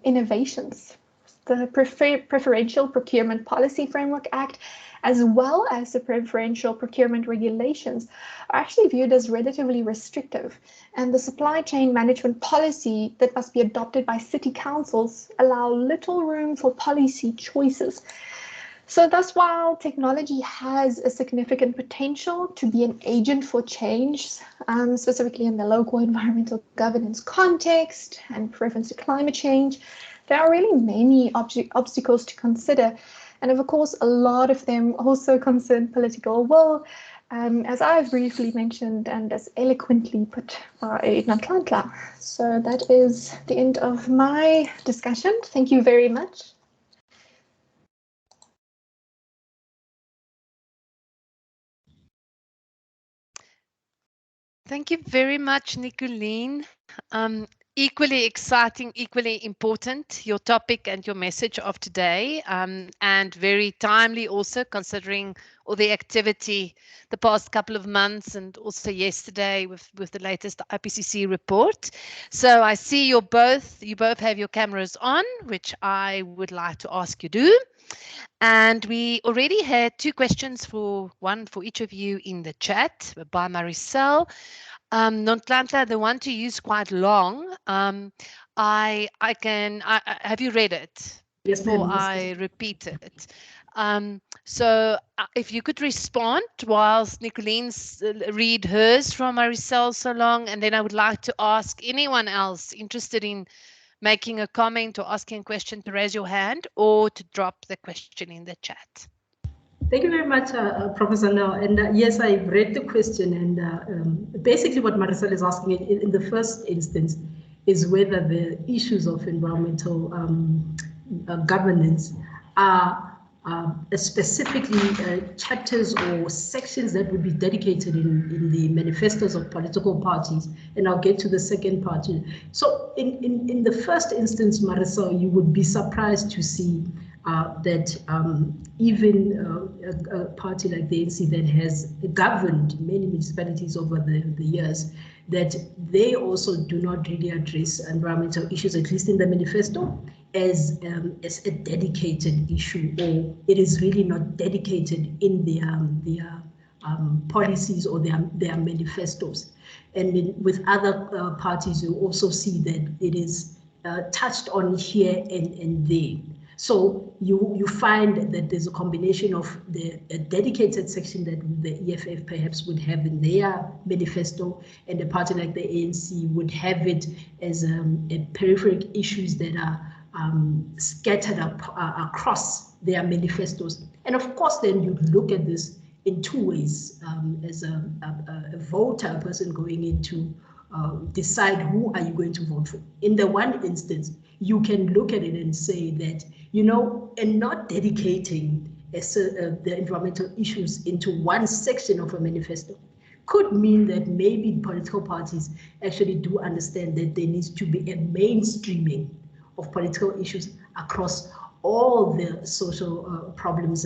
innovations. The Preferential Procurement Policy Framework Act, as well as the Preferential Procurement Regulations, are actually viewed as relatively restrictive, and the supply chain management policy that must be adopted by city councils allow little room for policy choices. So thus, while technology has a significant potential to be an agent for change, specifically in the local environmental governance context and preference to climate change, there are really many obstacles to consider. And of course, a lot of them also concern political will, as I've briefly mentioned and as eloquently put by Nonhlanhla. So that is the end of my discussion. Thank you very much. Thank you very much, Nicolene. Equally exciting, equally important, your topic and your message of today, and very timely also considering all the activity the past couple of months and also yesterday with the latest IPCC report. So I see you both have your cameras on, which I would like to ask you do. And we already had two questions, one for each of you in the chat by Maricel. Nonhlanhla, the one to use quite long. Have you read it? Yes, before ma'am. I repeat it? So if you could respond whilst Nicolene's read hers from Maricel so long, and then I would like to ask anyone else interested in making a comment or asking a question to raise your hand or to drop the question in the chat. Thank you very much, Professor Nel. And yes, I read the question, and basically what Maricel is asking in the first instance is whether the issues of environmental governance are specifically chapters or sections that would be dedicated in the manifestos of political parties. And I'll get to the second part. So in the first instance, Maricel, you would be surprised to see that even a party like the ANC that has governed many municipalities over the years, that they also do not really address environmental issues, at least in the manifesto, as a dedicated issue, or it is really not dedicated in their policies or their manifestos. And with other parties, you also see that it is touched on here and there. So you find that there's a combination of a dedicated section that the EFF perhaps would have in their manifesto, and a party like the ANC would have it as peripheral issues that are scattered across their manifestos. And of course, then you look at this in two ways. As a voter, a person going in to decide who are you going to vote for. In the one instance, you can look at it and say that, and not dedicating the environmental issues into one section of a manifesto could mean that maybe political parties actually do understand that there needs to be a mainstreaming of political issues across all the social problems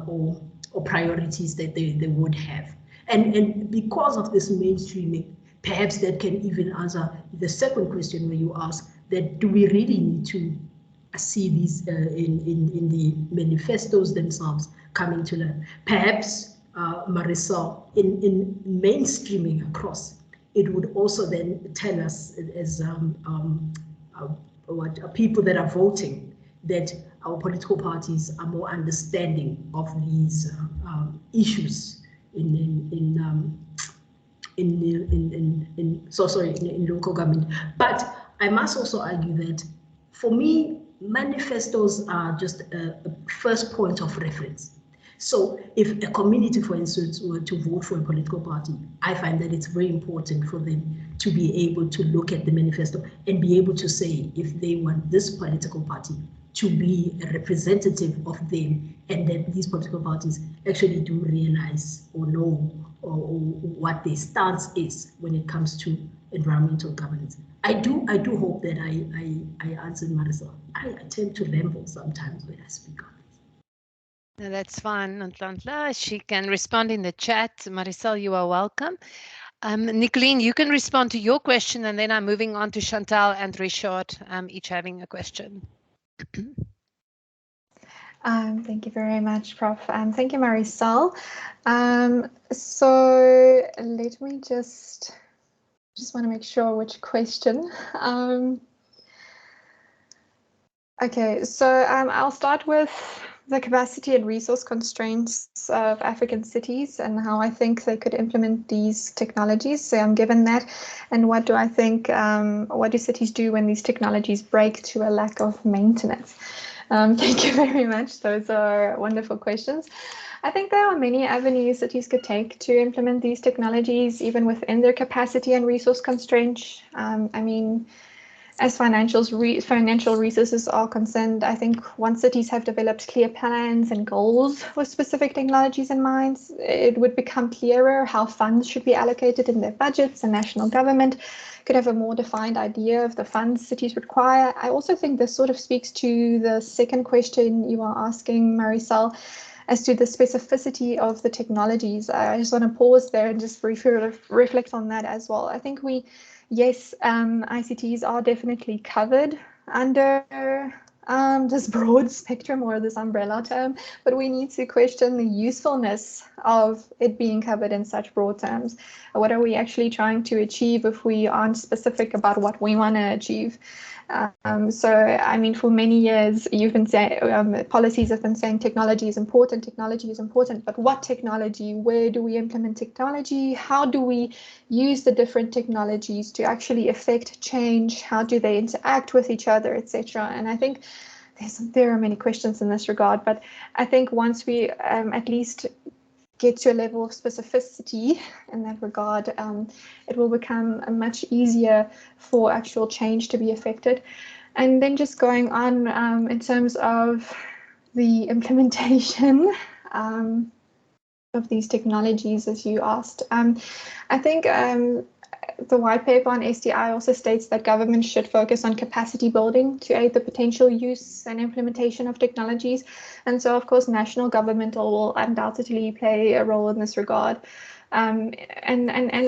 or priorities that they would have. And because of this mainstreaming, perhaps that can even answer the second question where you ask that, do we really need to see these in the manifestos themselves coming to life? Perhaps, Maricel, in mainstreaming across, it would also then tell us as what people that are voting, that our political parties are more understanding of these issues in local government. But I must also argue that for me, manifestos are just a first point of reference. So if a community, for instance, were to vote for a political party, I find that it's very important for them to be able to look at the manifesto and be able to say if they want this political party to be a representative of them, and that these political parties actually do realize or know or what their stance is when it comes to environmental governance. I do hope that I answered Maricel. I tend to ramble sometimes when I speak on No, that's fine, Nonhlanhla. She can respond in the chat. Maricel, you are welcome. Nicolene, you can respond to your question, and then I'm moving on to Chantal and Richard, each having a question. Thank you very much, Prof. Thank you, Maricel. So let me just want to make sure which question. Okay, so I'll start with the capacity and resource constraints of African cities and how I think they could implement these technologies. So I'm given that, and what do I think, what do cities do when these technologies break to a lack of maintenance? Thank you very much. Those are wonderful questions. I think there are many avenues cities could take to implement these technologies, even within their capacity and resource constraints. I mean, as financial resources are concerned, I think once cities have developed clear plans and goals with specific technologies in mind, it would become clearer how funds should be allocated in their budgets, and national government could have a more defined idea of the funds cities require. I also think this sort of speaks to the second question you are asking, Maricel, as to the specificity of the technologies. I just want to pause there and just briefly reflect on that as well. I think yes, ICTs are definitely covered under this broad spectrum or this umbrella term, but we need to question the usefulness of it being covered in such broad terms. What are we actually trying to achieve if we aren't specific about what we want to achieve? So, I mean, for many years, you've been saying, policies have been saying technology is important, but what technology? Where do we implement technology? How do we use the different technologies to actually affect change? How do they interact with each other, etc.? And I think there are many questions in this regard, but I think once we at least get to a level of specificity in that regard, it will become much easier for actual change to be affected. And then just going on in terms of the implementation of these technologies, as you asked, I think the white paper on SDI also states that government should focus on capacity building to aid the potential use and implementation of technologies. And so, of course, national government will undoubtedly play a role in this regard. And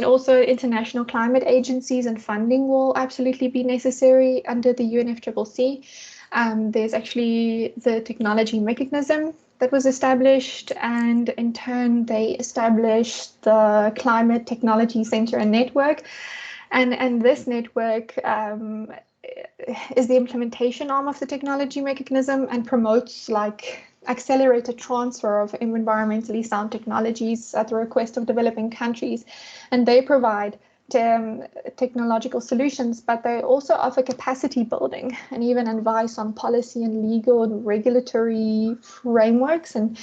also international climate agencies and funding will absolutely be necessary under the UNFCCC. There's actually the technology mechanism that was established, and in turn they established the Climate Technology Center and Network, and this network is the implementation arm of the technology mechanism and promotes like accelerated transfer of environmentally sound technologies at the request of developing countries, and they provide technological solutions, but they also offer capacity building and even advice on policy and legal and regulatory frameworks, and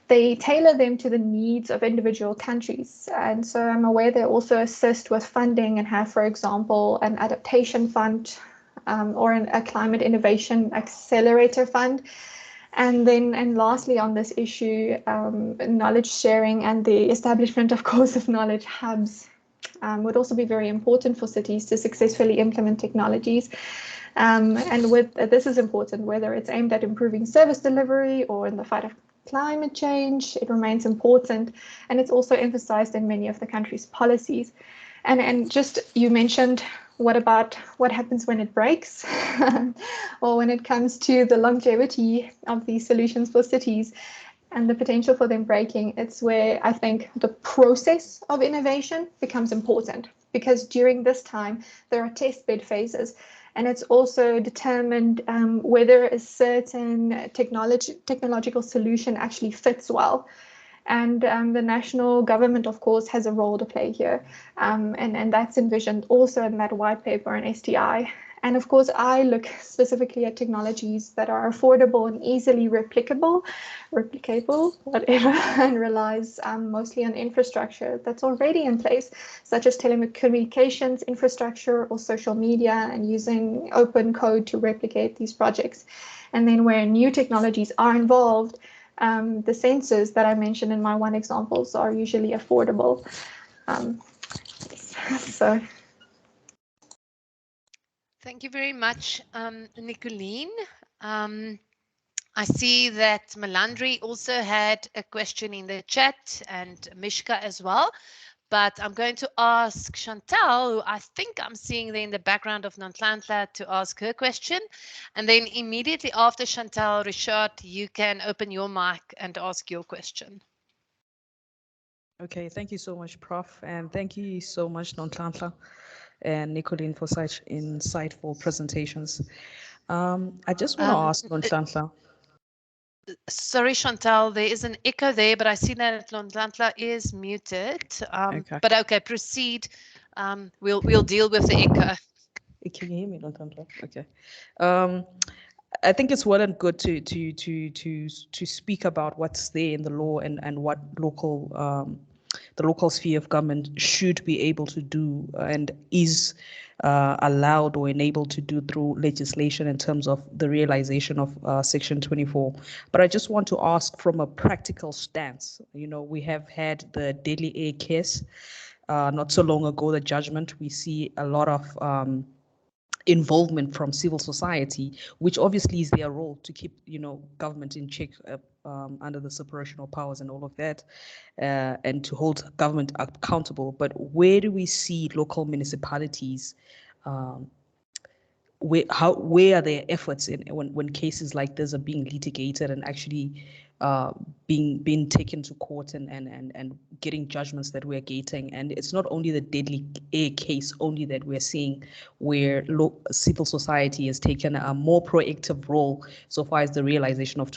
they tailor them to the needs of individual countries. And so I'm aware they also assist with funding and have, for example, an adaptation fund or a climate innovation accelerator fund. And lastly on this issue, knowledge sharing and the establishment, of course, of knowledge hubs would also be very important for cities to successfully implement technologies. And this is important, whether it's aimed at improving service delivery or in the fight of climate change, it remains important. And it's also emphasized in many of the country's policies. And just, you mentioned, what about what happens when it breaks? Or when it comes to the longevity of these solutions for cities and the potential for them breaking, it's where I think the process of innovation becomes important, because during this time there are test bed phases, and it's also determined whether a certain technological solution actually fits well. And the national government, of course, has a role to play here, and that's envisioned also in that white paper on SDI. And of course, I look specifically at technologies that are affordable and easily replicable, whatever, and relies mostly on infrastructure that's already in place, such as telecommunications infrastructure or social media, and using open code to replicate these projects. And then where new technologies are involved, the sensors that I mentioned in my one examples are usually affordable. So. Thank you very much, Nicolene. I see that Melandri also had a question in the chat and Mishka as well. But I'm going to ask Chantal, who I think I'm seeing there in the background of Nonhlanhla, to ask her question. And then immediately after Chantal, Richard, you can open your mic and ask your question. Okay, thank you so much, Prof. And thank you so much, Nonhlanhla and Nicolene, for such insightful presentations. I just want to ask Nonhlanhla. Sorry, Chantal, there is an echo there, but I see that Nonhlanhla is muted. Okay. But okay, proceed. We'll deal with the echo. Can you hear me, Nonhlanhla? Okay. I think it's well and good to speak about what's there in the law and what the local sphere of government should be able to do and is allowed or enabled to do through legislation in terms of the realization of Section 24. But I just want to ask from a practical stance. You know, we have had the deadly air case not so long ago, the judgment. We see a lot of involvement from civil society, which obviously is their role to keep, you know, government in check under the separation of powers and all of that, and to hold government accountable. But where do we see local municipalities? Where are their efforts in when cases like this are being litigated and actually being taken to court and getting judgments that we're getting? And it's not only the deadly air case only that we're seeing, where civil society has taken a more proactive role so far as the realization of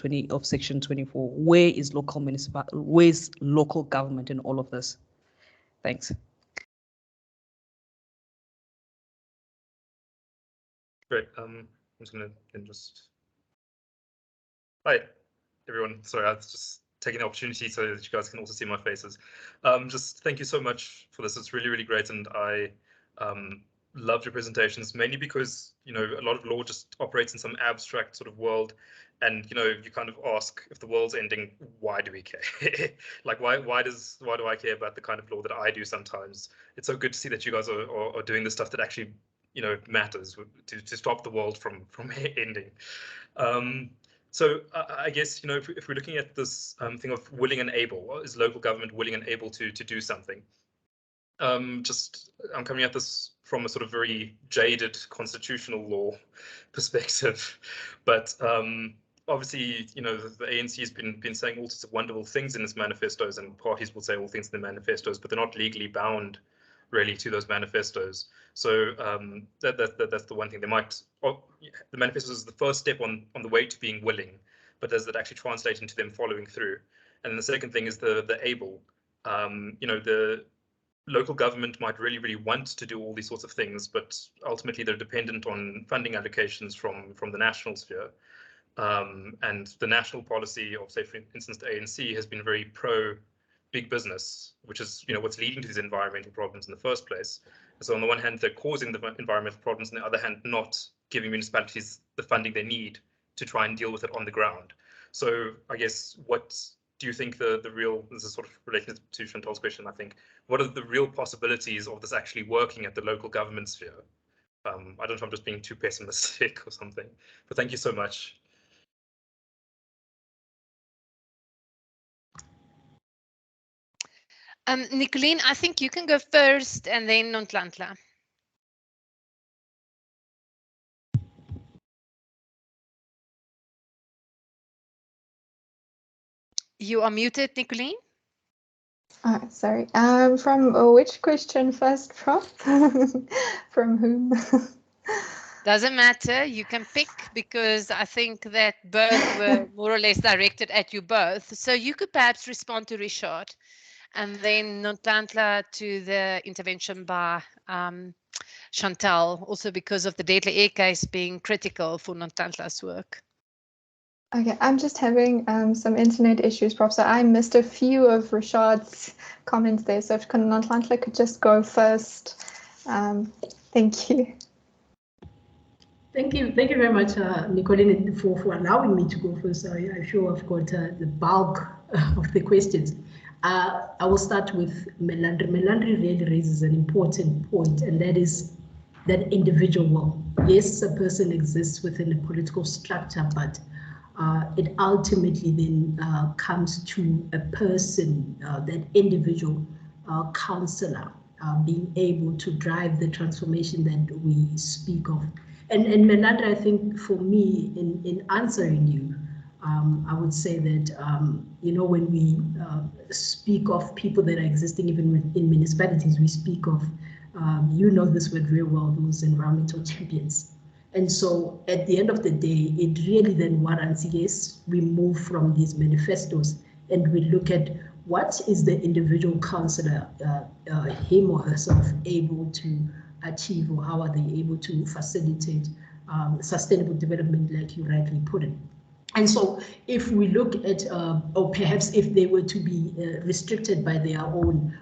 Section 24. Where is local government in all of this? Thanks. Great. I'm just going to then just. Hi, everyone. Sorry, I was just taking the opportunity so that you guys can also see my faces. Just thank you so much for this. It's really, really great, and I loved your presentations, mainly because, you know, a lot of law just operates in some abstract sort of world, and, you know, you kind of ask, if the world's ending, why do we care? Like, why do I care about the kind of law that I do sometimes? It's so good to see that you guys are doing the stuff that actually, you know, matters to stop the world from ending. So I guess, you know, if we're looking at this thing of willing and able, is local government willing and able to do something? I'm coming at this from a sort of very jaded constitutional law perspective, but obviously, you know, the ANC has been saying all sorts of wonderful things in its manifestos, and parties will say all things in the manifestos, but they're not legally bound really to those manifestos. So that's the one thing. They might, the manifesto is the first step on the way to being willing, but does that actually translate into them following through? And then the second thing is the able. You know, the local government might really, really want to do all these sorts of things, but ultimately they're dependent on funding allocations from the national sphere. And the national policy of, say, for instance, the ANC has been very pro big business, which is, you know, what's leading to these environmental problems in the first place. So on the one hand, they're causing the environmental problems, on the other hand, not giving municipalities the funding they need to try and deal with it on the ground. So I guess, what do you think the real, this is sort of related to Chantal's question, I think, what are the real possibilities of this actually working at the local government sphere? I don't know if I'm just being too pessimistic or something, but thank you so much. Nicolene, I think you can go first and then Nonhlanhla. You are muted, Nicolene. Oh, sorry. From which question first, Prof? From whom? Doesn't matter. You can pick, because I think that both were more or less directed at you both. So you could perhaps respond to Richard, and then Nonhlanhla to the intervention by Chantal, also because of the deadly air case being critical for Nonhlanhla's work. Okay, I'm just having some internet issues, Prof. So I missed a few of Richard's comments there. So if Nonhlanhla could just go first. Thank you. Thank you very much, Nicolene, for allowing me to go first. I'm sure I've got the bulk of the questions. I will start with Melandri. Melandri really raises an important point, and that is that individual will. Yes, a person exists within a political structure, but it ultimately then comes to a person, that individual councillor, being able to drive the transformation that we speak of. And Nonhlanhla, I think for me, in answering you, I would say that, you know, when we speak of people that are existing even in municipalities, we speak of, you know this word very well, those environmental champions. And so at the end of the day, it really then warrants, yes, we move from these manifestos and we look at what is the individual councillor, him or herself, able to achieve, or how are they able to facilitate sustainable development, like you rightly put it. And so if we look at, or perhaps if they were to be restricted by their own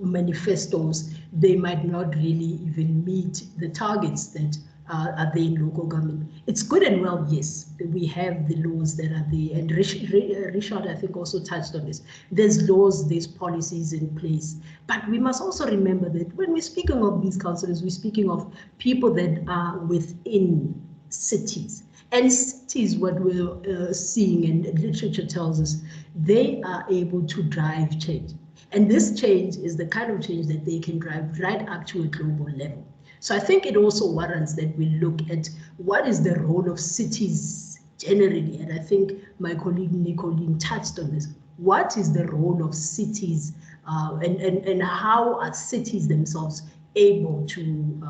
manifestos, they might not really even meet the targets that are there in local government. It's good and well, yes, we have the laws that are there, and Richard, I think, also touched on this. There's laws, there's policies in place, but we must also remember that when we're speaking of these councillors, we're speaking of people that are within cities. And cities, what we're seeing, and literature tells us, they are able to drive change. And this change is the kind of change that they can drive right up to a global level. So I think it also warrants that we look at what is the role of cities generally. And I think my colleague Nicolene touched on this. What is the role of cities, and how are cities themselves able to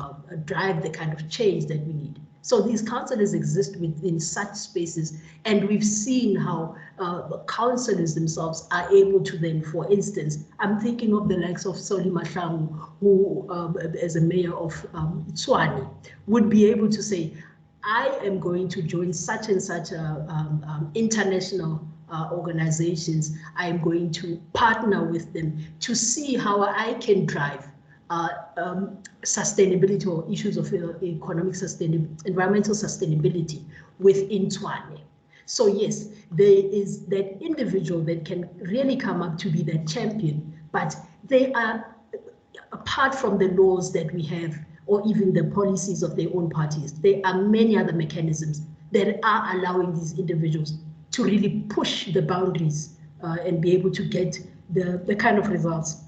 drive the kind of change that we need? So these councillors exist within such spaces, and we've seen how councillors themselves are able to then, for instance, I'm thinking of the likes of Soli Mahlangu, who, as a mayor of Tshwane, would be able to say, I am going to join such and such international organizations. I am going to partner with them to see how I can drive sustainability, or issues of economic sustainability, environmental sustainability within Tshwane. So yes, there is that individual that can really come up to be that champion, but they are, apart from the laws that we have, or even the policies of their own parties, there are many other mechanisms that are allowing these individuals to really push the boundaries and be able to get the kind of results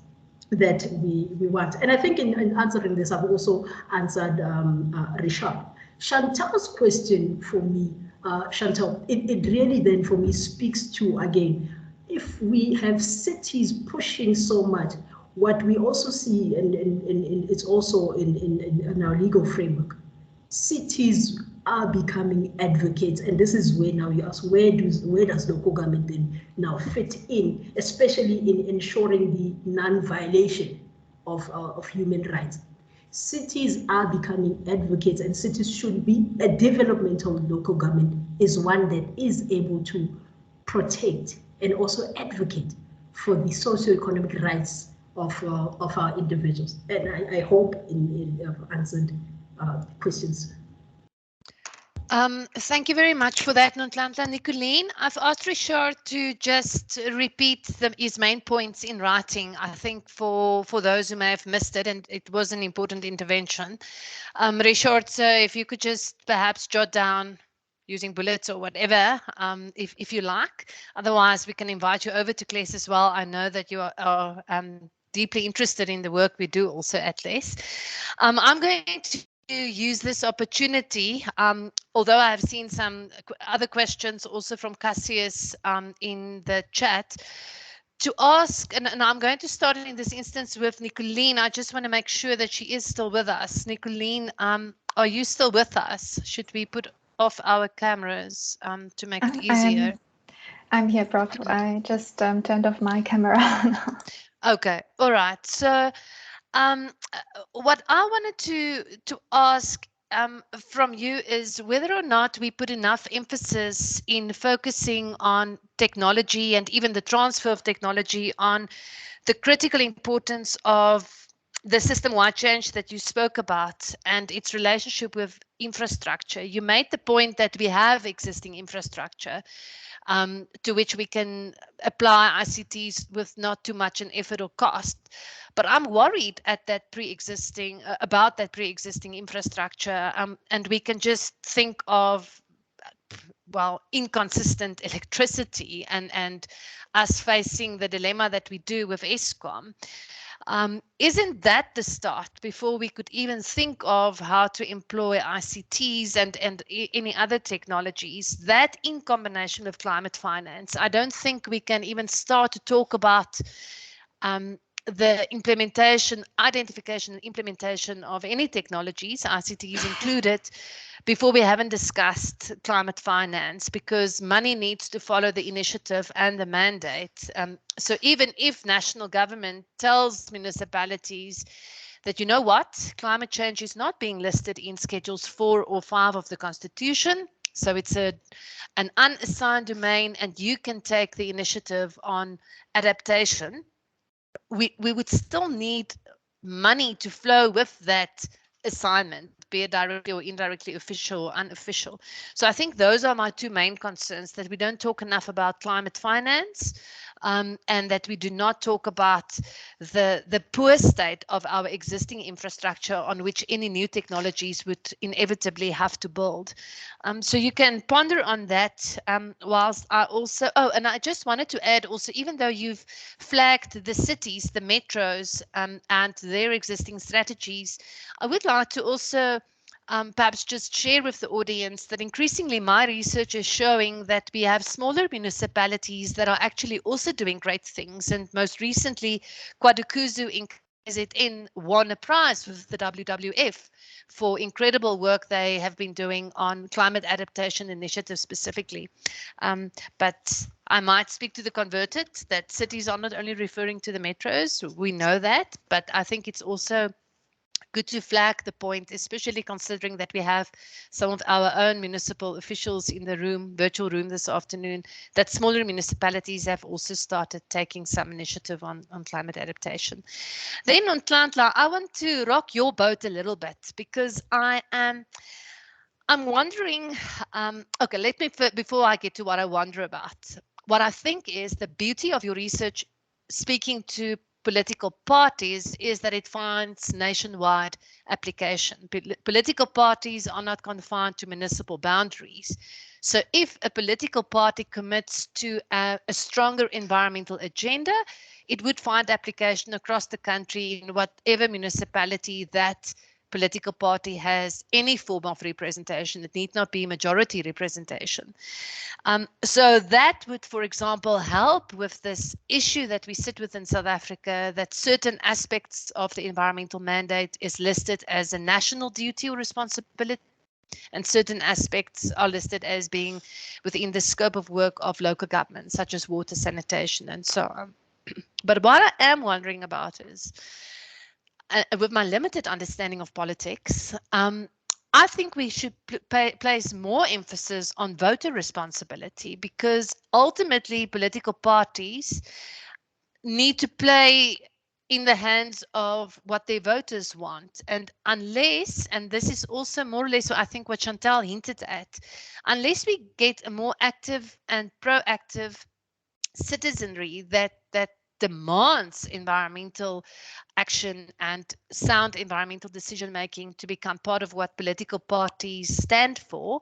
that we want. And I think in answering this, I've also answered Richard. Chantal's question for me, Chantal, it really then for me speaks to, again, if we have cities pushing so much, what we also see, and it's also in our legal framework, cities are becoming advocates, and this is where now you ask, where does local government then now fit in, especially in ensuring the non-violation of human rights. Cities are becoming advocates, and cities should be, a developmental local government is one that is able to protect and also advocate for the socio-economic rights of our individuals. And I hope I've answered questions. Thank you very much for that, Nonhlanhla. Nicolene, I've asked Richard to just repeat his main points in writing, I think for those who may have missed it, and it was an important intervention. Richard, so if you could just perhaps jot down using bullets or whatever, if you like. Otherwise, we can invite you over to CLES as well. I know that you are deeply interested in the work we do also at CLES. I'm going to use this opportunity, although I've seen some other questions also from Cassius in the chat, to ask, and I'm going to start in this instance with Nicolene. I just want to make sure that she is still with us. Nicolene, are you still with us? Should we put off our cameras to make it easier? I'm here, Prof. I just turned off my camera now. Okay, all right. So what I wanted to ask from you is whether or not we put enough emphasis in focusing on technology and even the transfer of technology on the critical importance of the system-wide change that you spoke about and its relationship with infrastructure. You made the point that we have existing infrastructure to which we can apply ICTs with not too much an effort or cost. But I'm worried at that about that pre-existing infrastructure, and we can just think of well, inconsistent electricity and us facing the dilemma that we do with Eskom. Isn't that the start before we could even think of how to employ ICTs and any other technologies, that in combination with climate finance? I don't think we can even start to talk about the implementation, identification and implementation of any technologies, ICTs included, before we haven't discussed climate finance, because money needs to follow the initiative and the mandate. So even if national government tells municipalities that, you know what, climate change is not being listed in Schedules 4 or 5 of the Constitution, so it's an unassigned domain and you can take the initiative on adaptation, we would still need money to flow with that assignment, be it directly or indirectly, official or unofficial. So I think those are my two main concerns, that we don't talk enough about climate finance, and that we do not talk about the poor state of our existing infrastructure on which any new technologies would inevitably have to build. So you can ponder on that, whilst I also, and I just wanted to add also, even though you've flagged the cities, the metros, and their existing strategies, I would like to also perhaps just share with the audience that increasingly my research is showing that we have smaller municipalities that are actually also doing great things. And most recently, KwaDukuzu in KZN won a prize with the WWF for incredible work they have been doing on climate adaptation initiatives specifically. But I might speak to the converted, that cities are not only referring to the metros, we know that, but I think it's also good to flag the point, especially considering that we have some of our own municipal officials in the room, virtual room this afternoon, that smaller municipalities have also started taking some initiative on climate adaptation. Then on Nonhlanhla, I want to rock your boat a little bit, because I'm wondering, okay, let me, before I get to what I wonder about, what I think is the beauty of your research speaking to political parties is that it finds nationwide application. Political parties are not confined to municipal boundaries. So if a political party commits to a stronger environmental agenda, it would find application across the country in whatever municipality that political party has any form of representation. It need not be majority representation. So that would, for example, help with this issue that we sit with in South Africa, that certain aspects of the environmental mandate is listed as a national duty or responsibility, and certain aspects are listed as being within the scope of work of local government, such as water, sanitation, and so on. But what I am wondering about is, with my limited understanding of politics, I think we should place more emphasis on voter responsibility, because ultimately political parties need to play in the hands of what their voters want. And unless, and this is also more or less I think what Chantal hinted at, unless we get a more active and proactive citizenry that demands environmental action and sound environmental decision making to become part of what political parties stand for,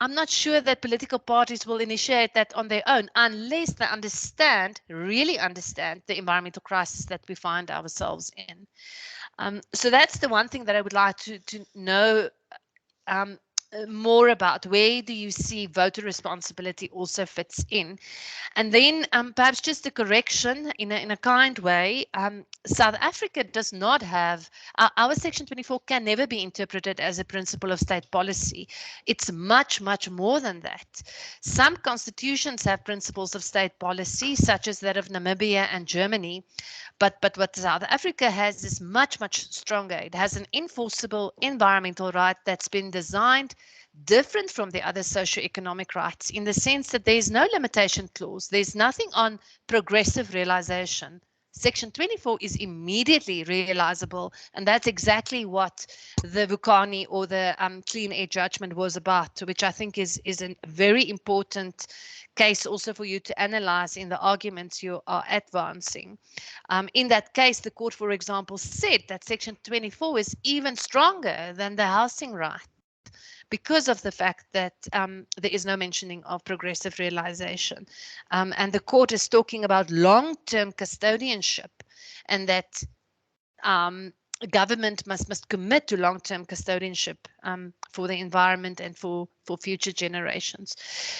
I'm not sure that political parties will initiate that on their own unless they understand, really understand, the environmental crisis that we find ourselves in. So that's the one thing that I would like to know more about. Where do you see voter responsibility also fits in? And then perhaps just a correction in a kind way. South Africa does not have, our Section 24 can never be interpreted as a principle of state policy. It's much, much more than that. Some constitutions have principles of state policy, such as that of Namibia and Germany. But what South Africa has is much, much stronger. It has an enforceable environmental right that's been designed different from the other socioeconomic rights, in the sense that there's no limitation clause. There's nothing on progressive realization. Section 24 is immediately realizable, and that's exactly what the Vukani or the clean air judgment was about, which I think is a very important case also for you to analyze in the arguments you are advancing. In that case, the court, for example, said that Section 24 is even stronger than the housing right, because of the fact that there is no mentioning of progressive realization. And the court is talking about long-term custodianship, and that government must commit to long-term custodianship for the environment and for future generations.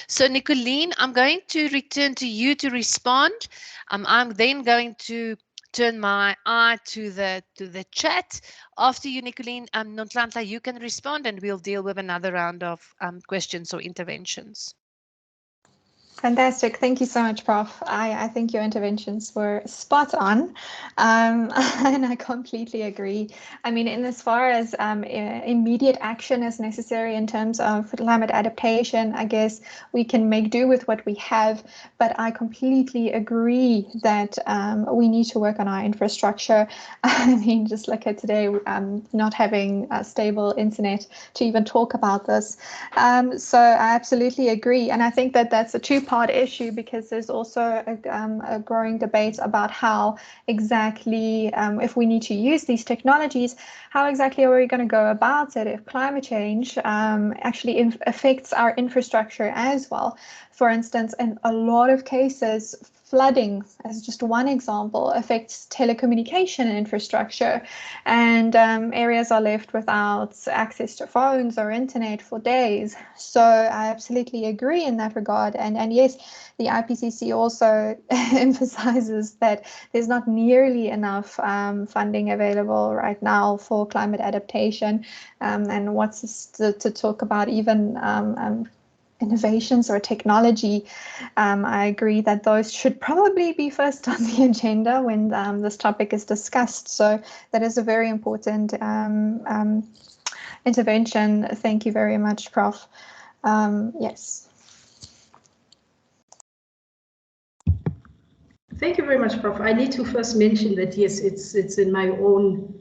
So Nicolene, I'm going to return to you to respond. I'm then going to turn my eye to the chat. After you, Nicolene, Nonhlanhla, you can respond, and we'll deal with another round of questions or interventions. Fantastic. Thank you so much, Prof. I think your interventions were spot on, and I completely agree. I mean, in as far as immediate action is necessary in terms of climate adaptation, I guess we can make do with what we have, but I completely agree that we need to work on our infrastructure. I mean, just look at today, not having a stable internet to even talk about this. So I absolutely agree, and I think that that's a two-part issue, because there's also a growing debate about how exactly, if we need to use these technologies, how exactly are we going to go about it if climate change actually affects our infrastructure as well. For instance, in a lot of cases, flooding, as just one example, affects telecommunication infrastructure, and areas are left without access to phones or internet for days. So I absolutely agree in that regard. And yes, the IPCC also emphasizes that there's not nearly enough funding available right now for climate adaptation, and what's to talk about even innovations or technology. I agree that those should probably be first on the agenda when this topic is discussed. So that is a very important intervention. Thank you very much, Prof. Yes. Thank you very much, Prof. I need to first mention that, yes, it's in my own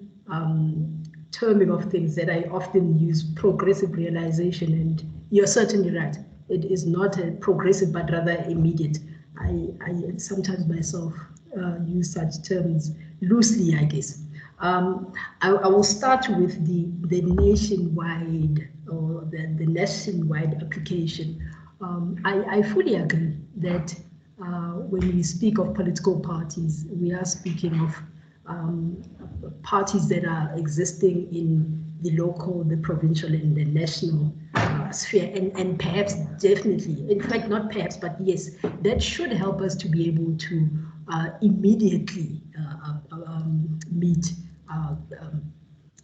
terming of things that I often use progressive realization, and you're certainly right. It is not a progressive, but rather immediate. I sometimes myself use such terms loosely, I guess. I will start with the nationwide, or the nationwide application. I fully agree that when we speak of political parties, we are speaking of parties that are existing in the local, the provincial, and the national sphere, and perhaps definitely, in fact, not perhaps, but yes, that should help us to be able to immediately meet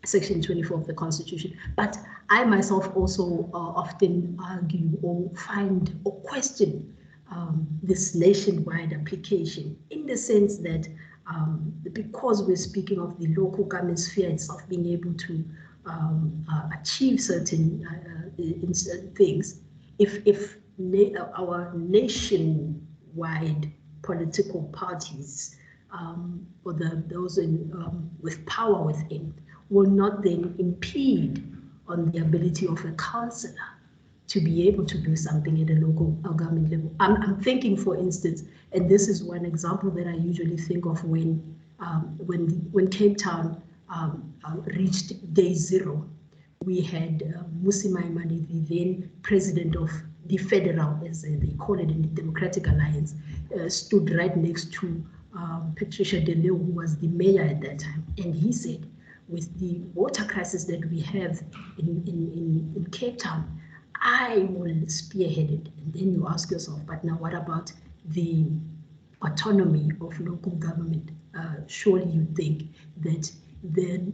Section 24 of the Constitution. But I myself also often argue or find or question this nationwide application, in the sense that because we're speaking of the local government sphere itself being able to achieve certain things, if our nationwide political parties or those with power within will not then impede on the ability of a councillor to be able to do something at a local government level. I'm thinking, for instance, and this is one example that I usually think of when Cape Town reached day zero. We had Mmusi Maimane, the then president of the federal, as they call it in the Democratic Alliance, stood right next to Patricia de Lille, who was the mayor at that time, and he said, with the water crisis that we have in Cape Town, I will spearhead it. And then you ask yourself, but now what about the autonomy of local government? Surely you think that then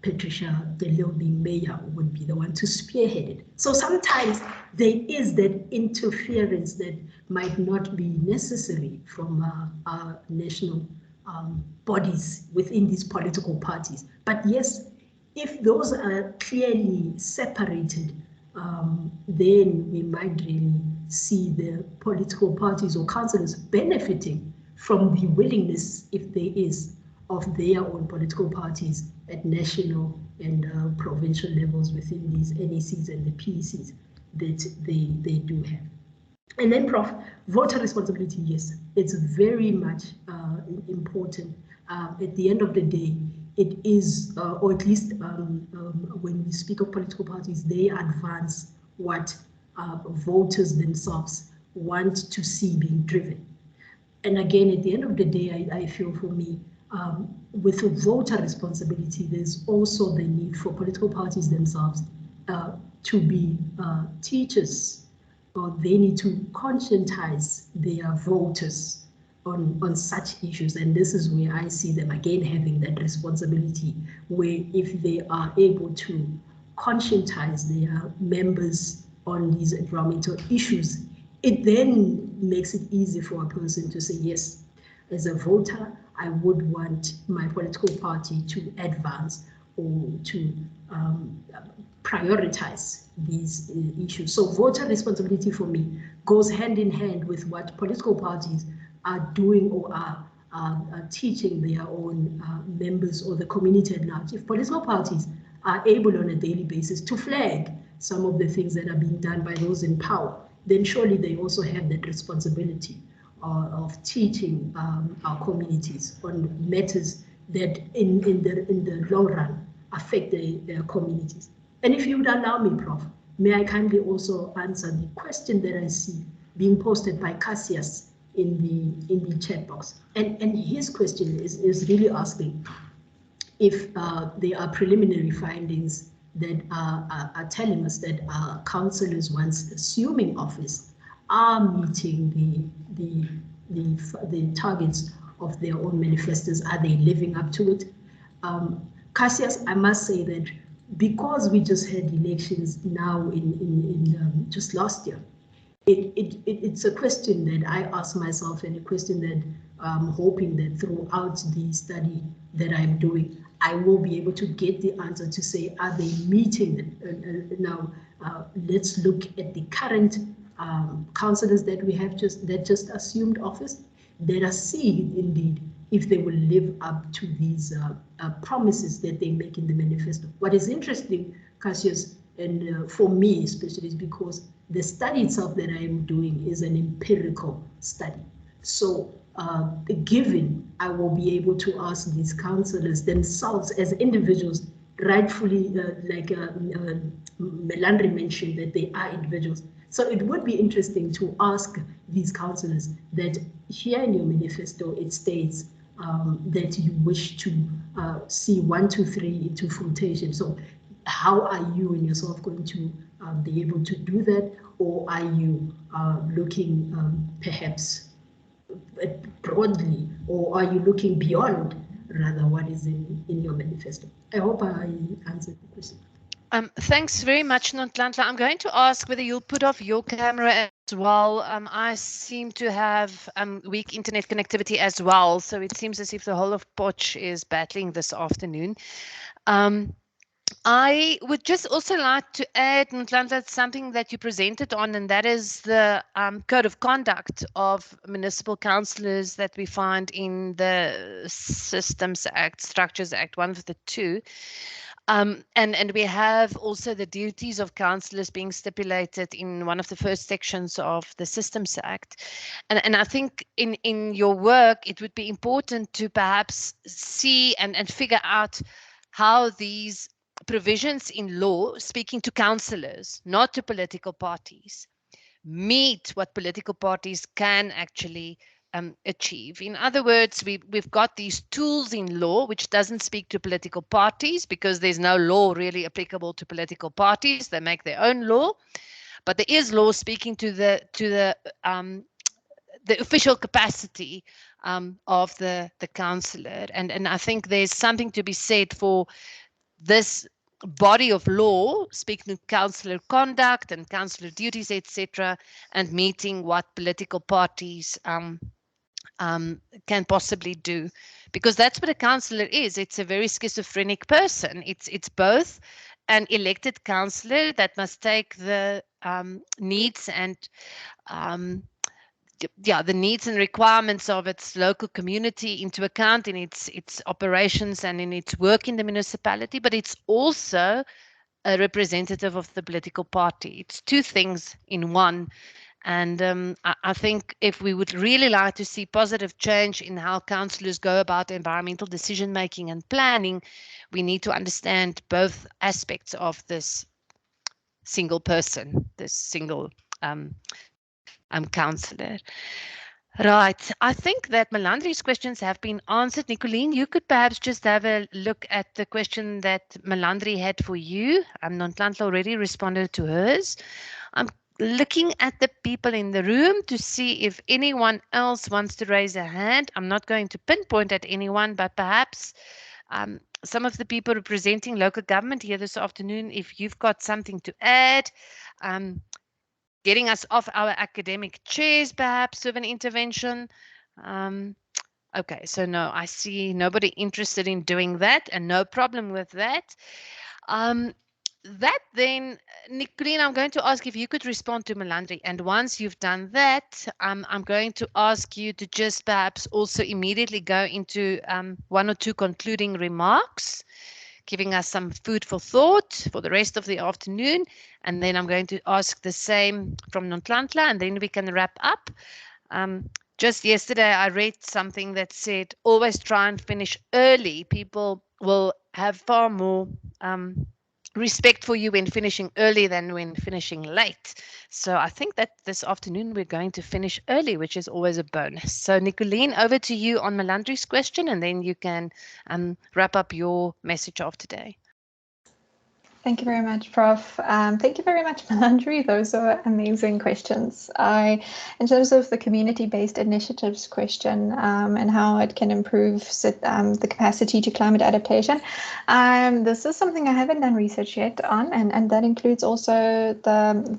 Patricia de Lille, the mayor, would be the one to spearhead it. So sometimes there is that interference that might not be necessary from our national bodies within these political parties. But yes, if those are clearly separated, then we might really see the political parties or councillors benefiting from the willingness, if there is, of their own political parties at national and provincial levels within these NECs and the PECs that they do have. And then, Prof, voter responsibility, yes, it's very much important. At the end of the day, it is, or at least when we speak of political parties, they advance what voters themselves want to see being driven. And again, at the end of the day, I feel for me, with a voter responsibility, there's also the need for political parties themselves to be teachers, or they need to conscientize their voters on such issues. And this is where I see them again having that responsibility, where if they are able to conscientize their members on these environmental issues, it then makes it easy for a person to say, yes, as a voter, I would want my political party to advance or to prioritize these issues. So voter responsibility for me goes hand in hand with what political parties are doing or are teaching their own members or the community at large. If political parties are able on a daily basis to flag some of the things that are being done by those in power, then surely they also have that responsibility of teaching our communities on matters that in the long run affect their communities. And if you would allow me, Prof, may I kindly also answer the question that I see being posted by Cassius in the chat box. And his question is really asking if there are preliminary findings that are telling us that our councillors, once assuming office, are meeting the targets of their own manifestos. Are they living up to it? Cassius, I must say that because we just had elections now in just last year, it's a question that I ask myself, and a question that I'm hoping that throughout the study that I'm doing, I will be able to get the answer to say, are they meeting it? Now, let's look at the current councillors that we have just assumed office, let us see indeed if they will live up to these promises that they make in the manifesto. What is interesting, Cassius, and for me especially, is because the study itself that I am doing is an empirical study. So given I will be able to ask these councillors themselves as individuals, rightfully, like Melandri mentioned, that they are individuals. So it would be interesting to ask these councillors that here in your manifesto, it states that you wish to see 1, 2, 3 into fruition. So how are you and yourself going to be able to do that? Or are you looking perhaps broadly, or are you looking beyond rather what is in your manifesto? I hope I answered the question. Thanks very much, Nonhlanhla. I'm going to ask whether you'll put off your camera as well. I seem to have weak internet connectivity as well, so it seems as if the whole of Potch is battling this afternoon. I would just also like to add, Nonhlanhla, something that you presented on, and that is the code of conduct of municipal councillors that we find in the Systems Act, Structures Act, one of the two. And we have also the duties of councillors being stipulated in one of the first sections of the Systems Act. And I think in your work, it would be important to perhaps see and figure out how these provisions in law, speaking to councillors, not to political parties, meet what political parties can actually achieve. In other words, we've got these tools in law which doesn't speak to political parties because there's no law really applicable to political parties. They make their own law, but there is law speaking to the official capacity of the councillor, and I think there's something to be said for this body of law, speaking of councillor conduct and councillor duties, etc., and meeting what political parties can possibly do, because that's what a councillor is. It's a very schizophrenic person. It's both an elected councillor that must take the needs and the needs and requirements of its local community into account in its operations and in its work in the municipality, but it's also a representative of the political party. It's two things in one. And I think if we would really like to see positive change in how councillors go about environmental decision making and planning, we need to understand both aspects of this single person, this single councillor. Right. I think that Melandri's questions have been answered. Nicolene, you could perhaps just have a look at the question that Melandri had for you. Nonhlanhla already responded to hers. I'm looking at the people in the room to see if anyone else wants to raise a hand. I'm not going to pinpoint at anyone, but perhaps some of the people representing local government here this afternoon, if you've got something to add, getting us off our academic chairs, perhaps with an intervention. Okay, so no, I see nobody interested in doing that, and no problem with that. That then, Nicolene, I'm going to ask if you could respond to Melandri, and once you've done that, I'm going to ask you to just perhaps also immediately go into one or two concluding remarks, giving us some food for thought for the rest of the afternoon. And then I'm going to ask the same from Nonhlanhla, and then we can wrap up. Just yesterday, I read something that said, always try and finish early. People will have far more respect for you when finishing early than when finishing late. So I think that this afternoon we're going to finish early, which is always a bonus. So Nicolene, over to you on Melandri's question, and then you can wrap up your message of today. Thank you very much, Prof. Thank you very much, Melandri. Those are amazing questions. In terms of the community-based initiatives question and how it can improve the capacity to climate adaptation, this is something I haven't done research yet on, and that includes also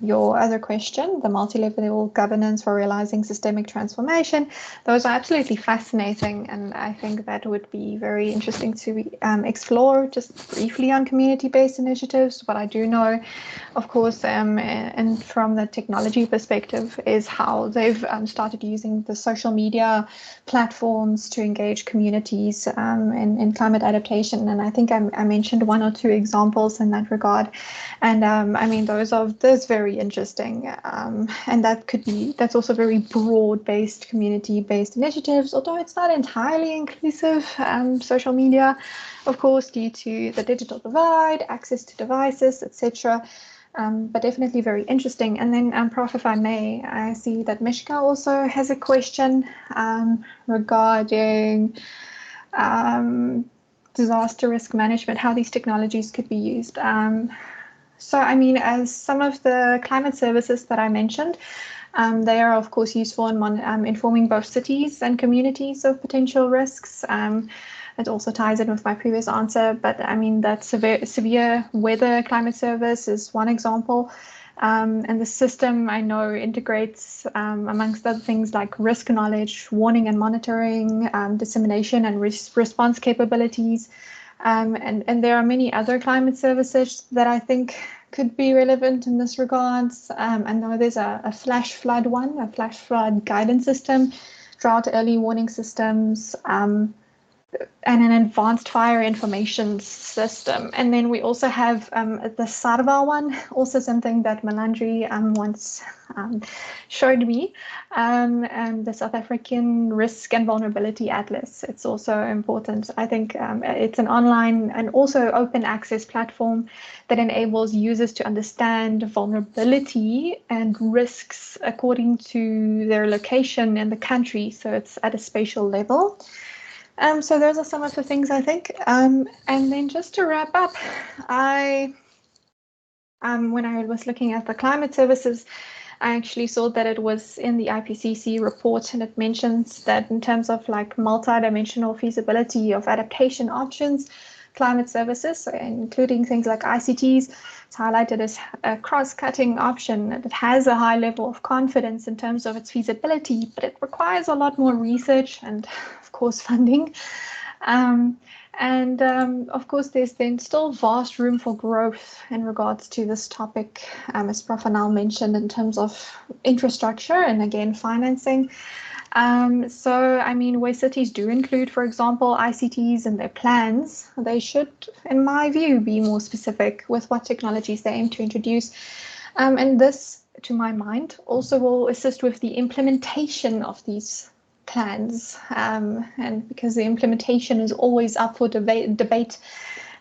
your other question, the multi-level governance for realizing systemic transformation. Those are absolutely fascinating, and I think that would be very interesting to explore just briefly on community-based initiatives. What I do know, of course, and from the technology perspective, is how they've started using the social media platforms to engage communities in climate adaptation. And I think I mentioned one or two examples in that regard. And I mean, those very interesting. And that's also very broad-based, community-based initiatives, although it's not entirely inclusive. Social media, of course, due to the digital divide, access to devices, etc. But definitely very interesting. And then, Prof, if I may, I see that Mishka also has a question regarding disaster risk management, how these technologies could be used. So, I mean, as some of the climate services that I mentioned, they are, of course, useful in informing both cities and communities of potential risks. It also ties in with my previous answer, but I mean, that severe weather climate service is one example. And the system, I know, integrates, amongst other things, like risk knowledge, warning and monitoring, dissemination and response capabilities. And there are many other climate services that I think could be relevant in this regards. I know there's a flash flood one, a flash flood guidance system, drought early warning systems, and an advanced fire information system. And then we also have the SARVA one, also something that Melandri once showed me, and the South African Risk and Vulnerability Atlas. It's also important. I think it's an online and also open access platform that enables users to understand vulnerability and risks according to their location in the country. So it's at a spatial level. So those are some of the things I think. And then just to wrap up, when I was looking at the climate services, I actually saw that it was in the IPCC report, and it mentions that in terms of like multi-dimensional feasibility of adaptation options, climate services, including things like ICTs, it's highlighted as a cross-cutting option. It has a high level of confidence in terms of its feasibility, but it requires a lot more research and, of course, funding. Of course, there's then still vast room for growth in regards to this topic, as Prof. Anal mentioned, in terms of infrastructure and, again, financing. So, I mean, where cities do include, for example, ICTs in their plans, they should, in my view, be more specific with what technologies they aim to introduce. And this to my mind, also will assist with the implementation of these plans, and because the implementation is always up for debate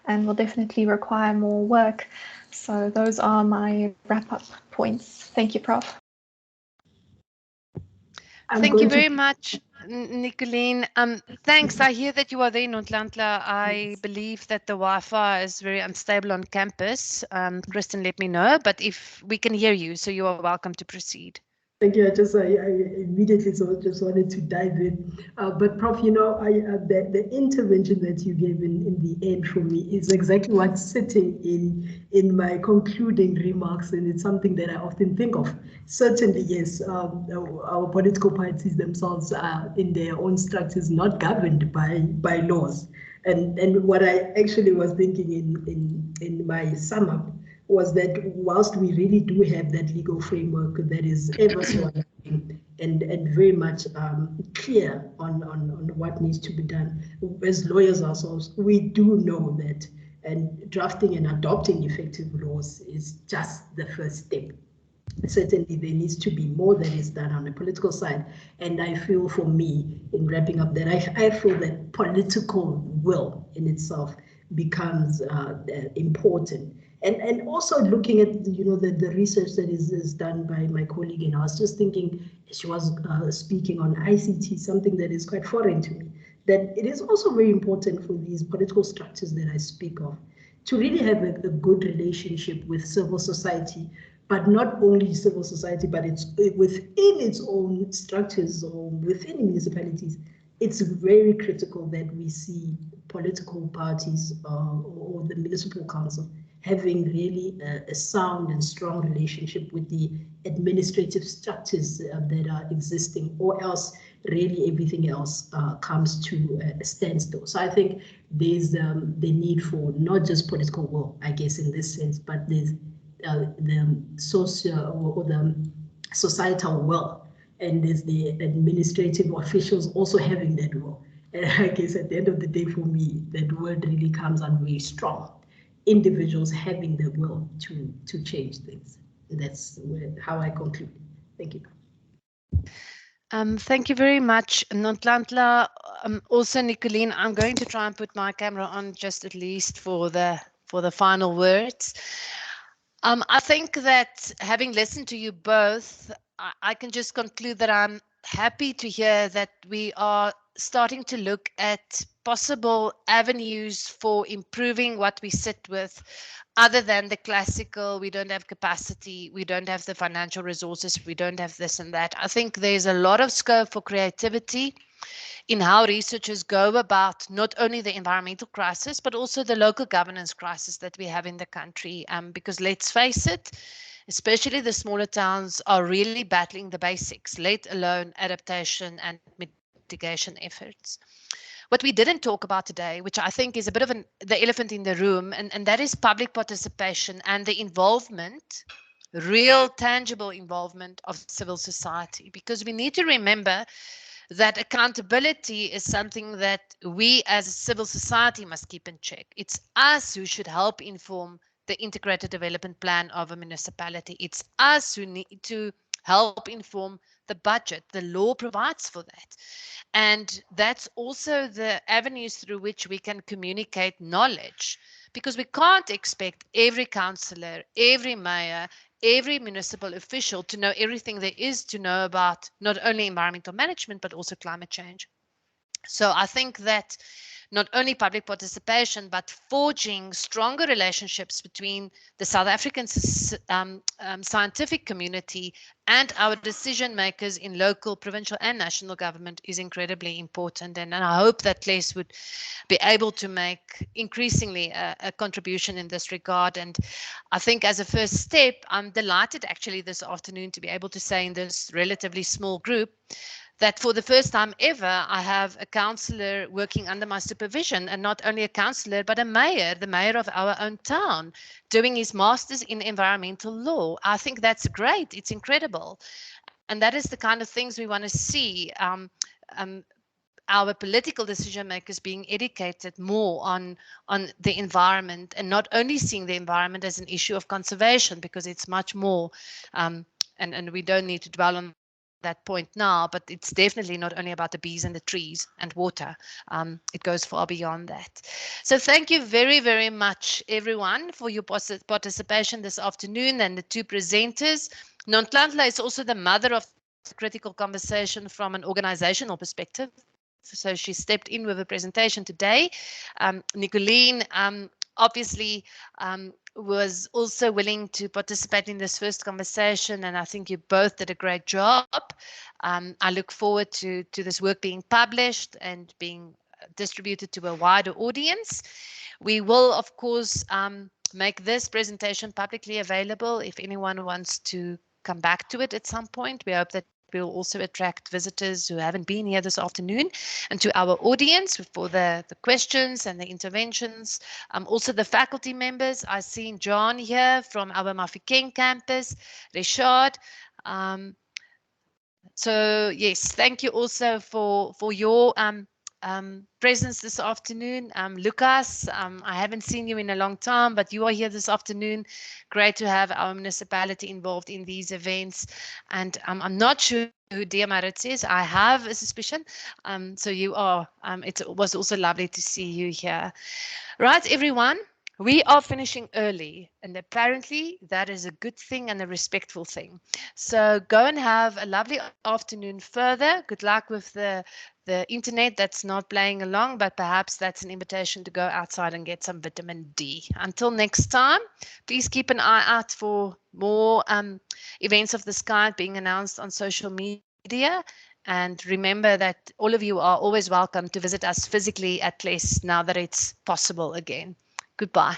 and will definitely require more work. So those are my wrap-up points. Thank you, Prof. Thank you very much, Nicolene. Thanks. I hear that you are there, Nonhlanhla. I believe that the Wi-Fi is very unstable on campus. Kristen, let me know, but if we can hear you, so you are welcome to proceed. Thank you. I immediately just wanted to dive in. But Prof, the intervention that you gave in the end for me is exactly what's sitting in my concluding remarks, and it's something that I often think of. Certainly, yes, our political parties themselves are in their own structures not governed by laws. And what I actually was thinking in my sum up was that whilst we really do have that legal framework that is ever so aligning and very much clear on what needs to be done, as lawyers ourselves, we do know that, and drafting and adopting effective laws is just the first step. Certainly there needs to be more that is done on the political side. And I feel, for me, in wrapping up, that I feel that political will in itself becomes important. And also looking at the research that is done by my colleague, and I was just thinking, she was speaking on ICT, something that is quite foreign to me, that it is also very important for these political structures that I speak of to really have a good relationship with civil society, but not only civil society, but it's within its own structures or within municipalities. It's very critical that we see political parties or the municipal council having really a sound and strong relationship with the administrative structures that are existing, or else really everything else comes to a standstill. So I think there's the need for not just political will, I guess, in this sense, but there's the social or the societal will, and there's the administrative officials also having that will. And I guess at the end of the day, for me, that word really comes on very strong. Individuals having the will to change things. That's how I conclude. Thank you. Thank you very much, Nonhlanhla. Also, Nicolene, I'm going to try and put my camera on just at least for the final words. I think that having listened to you both, I can just conclude that I'm happy to hear that we are starting to look at possible avenues for improving what we sit with, other than the classical, we don't have capacity, we don't have the financial resources, we don't have this and that. I think there's a lot of scope for creativity in how researchers go about not only the environmental crisis, but also the local governance crisis that we have in the country. Because let's face it, especially the smaller towns are really battling the basics, let alone adaptation and mitigation efforts. What we didn't talk about today, which I think is a bit of the elephant in the room, and that is public participation and the involvement, real tangible involvement of civil society, because we need to remember that accountability is something that we as a civil society must keep in check. It's us who should help inform the integrated development plan of a municipality. It's us who need to help inform the budget. The law provides for that. And that's also the avenues through which we can communicate knowledge, because we can't expect every councillor, every mayor, every municipal official to know everything there is to know about not only environmental management, but also climate change. So I think that not only public participation, but forging stronger relationships between the South African scientific community and our decision makers in local, provincial and national government is incredibly important. And I hope that CLES would be able to make increasingly a contribution in this regard. And I think as a first step, I'm delighted actually this afternoon to be able to say in this relatively small group that for the first time ever, I have a councillor working under my supervision, and not only a councillor, but a mayor, the mayor of our own town, doing his master's in environmental law. I think that's great. It's incredible. And that is the kind of things we want to see. Our political decision makers being educated more on the environment, and not only seeing the environment as an issue of conservation, because it's much more and we don't need to dwell on that point now, but it's definitely not only about the bees and the trees and water. It goes far beyond that. So thank you very, very much, everyone, for your participation this afternoon and the two presenters. Nonhlanhla is also the mother of the critical conversation from an organizational perspective. So she stepped in with a presentation today. Nicolene obviously was also willing to participate in this first conversation, and I think you both did a great job. I look forward to this work being published and being distributed to a wider audience. We will, of course, make this presentation publicly available if anyone wants to come back to it at some point. We hope that we'll also attract visitors who haven't been here this afternoon, and to our audience for the questions and the interventions. Also the faculty members. I've seen John here from our Mafikeng campus, Richard. So yes, thank you also for your presence this afternoon. Lucas, I haven't seen you in a long time, but you are here this afternoon. Great to have our municipality involved in these events. And I'm not sure who Dear Marit is. I have a suspicion. So you are. It was also lovely to see you here. Right, everyone. We are finishing early, and apparently that is a good thing and a respectful thing. So go and have a lovely afternoon further. Good luck with the internet that's not playing along, but perhaps that's an invitation to go outside and get some vitamin D. Until next time, please keep an eye out for more events of this kind being announced on social media. And remember that all of you are always welcome to visit us physically at CLES now that it's possible again. Goodbye.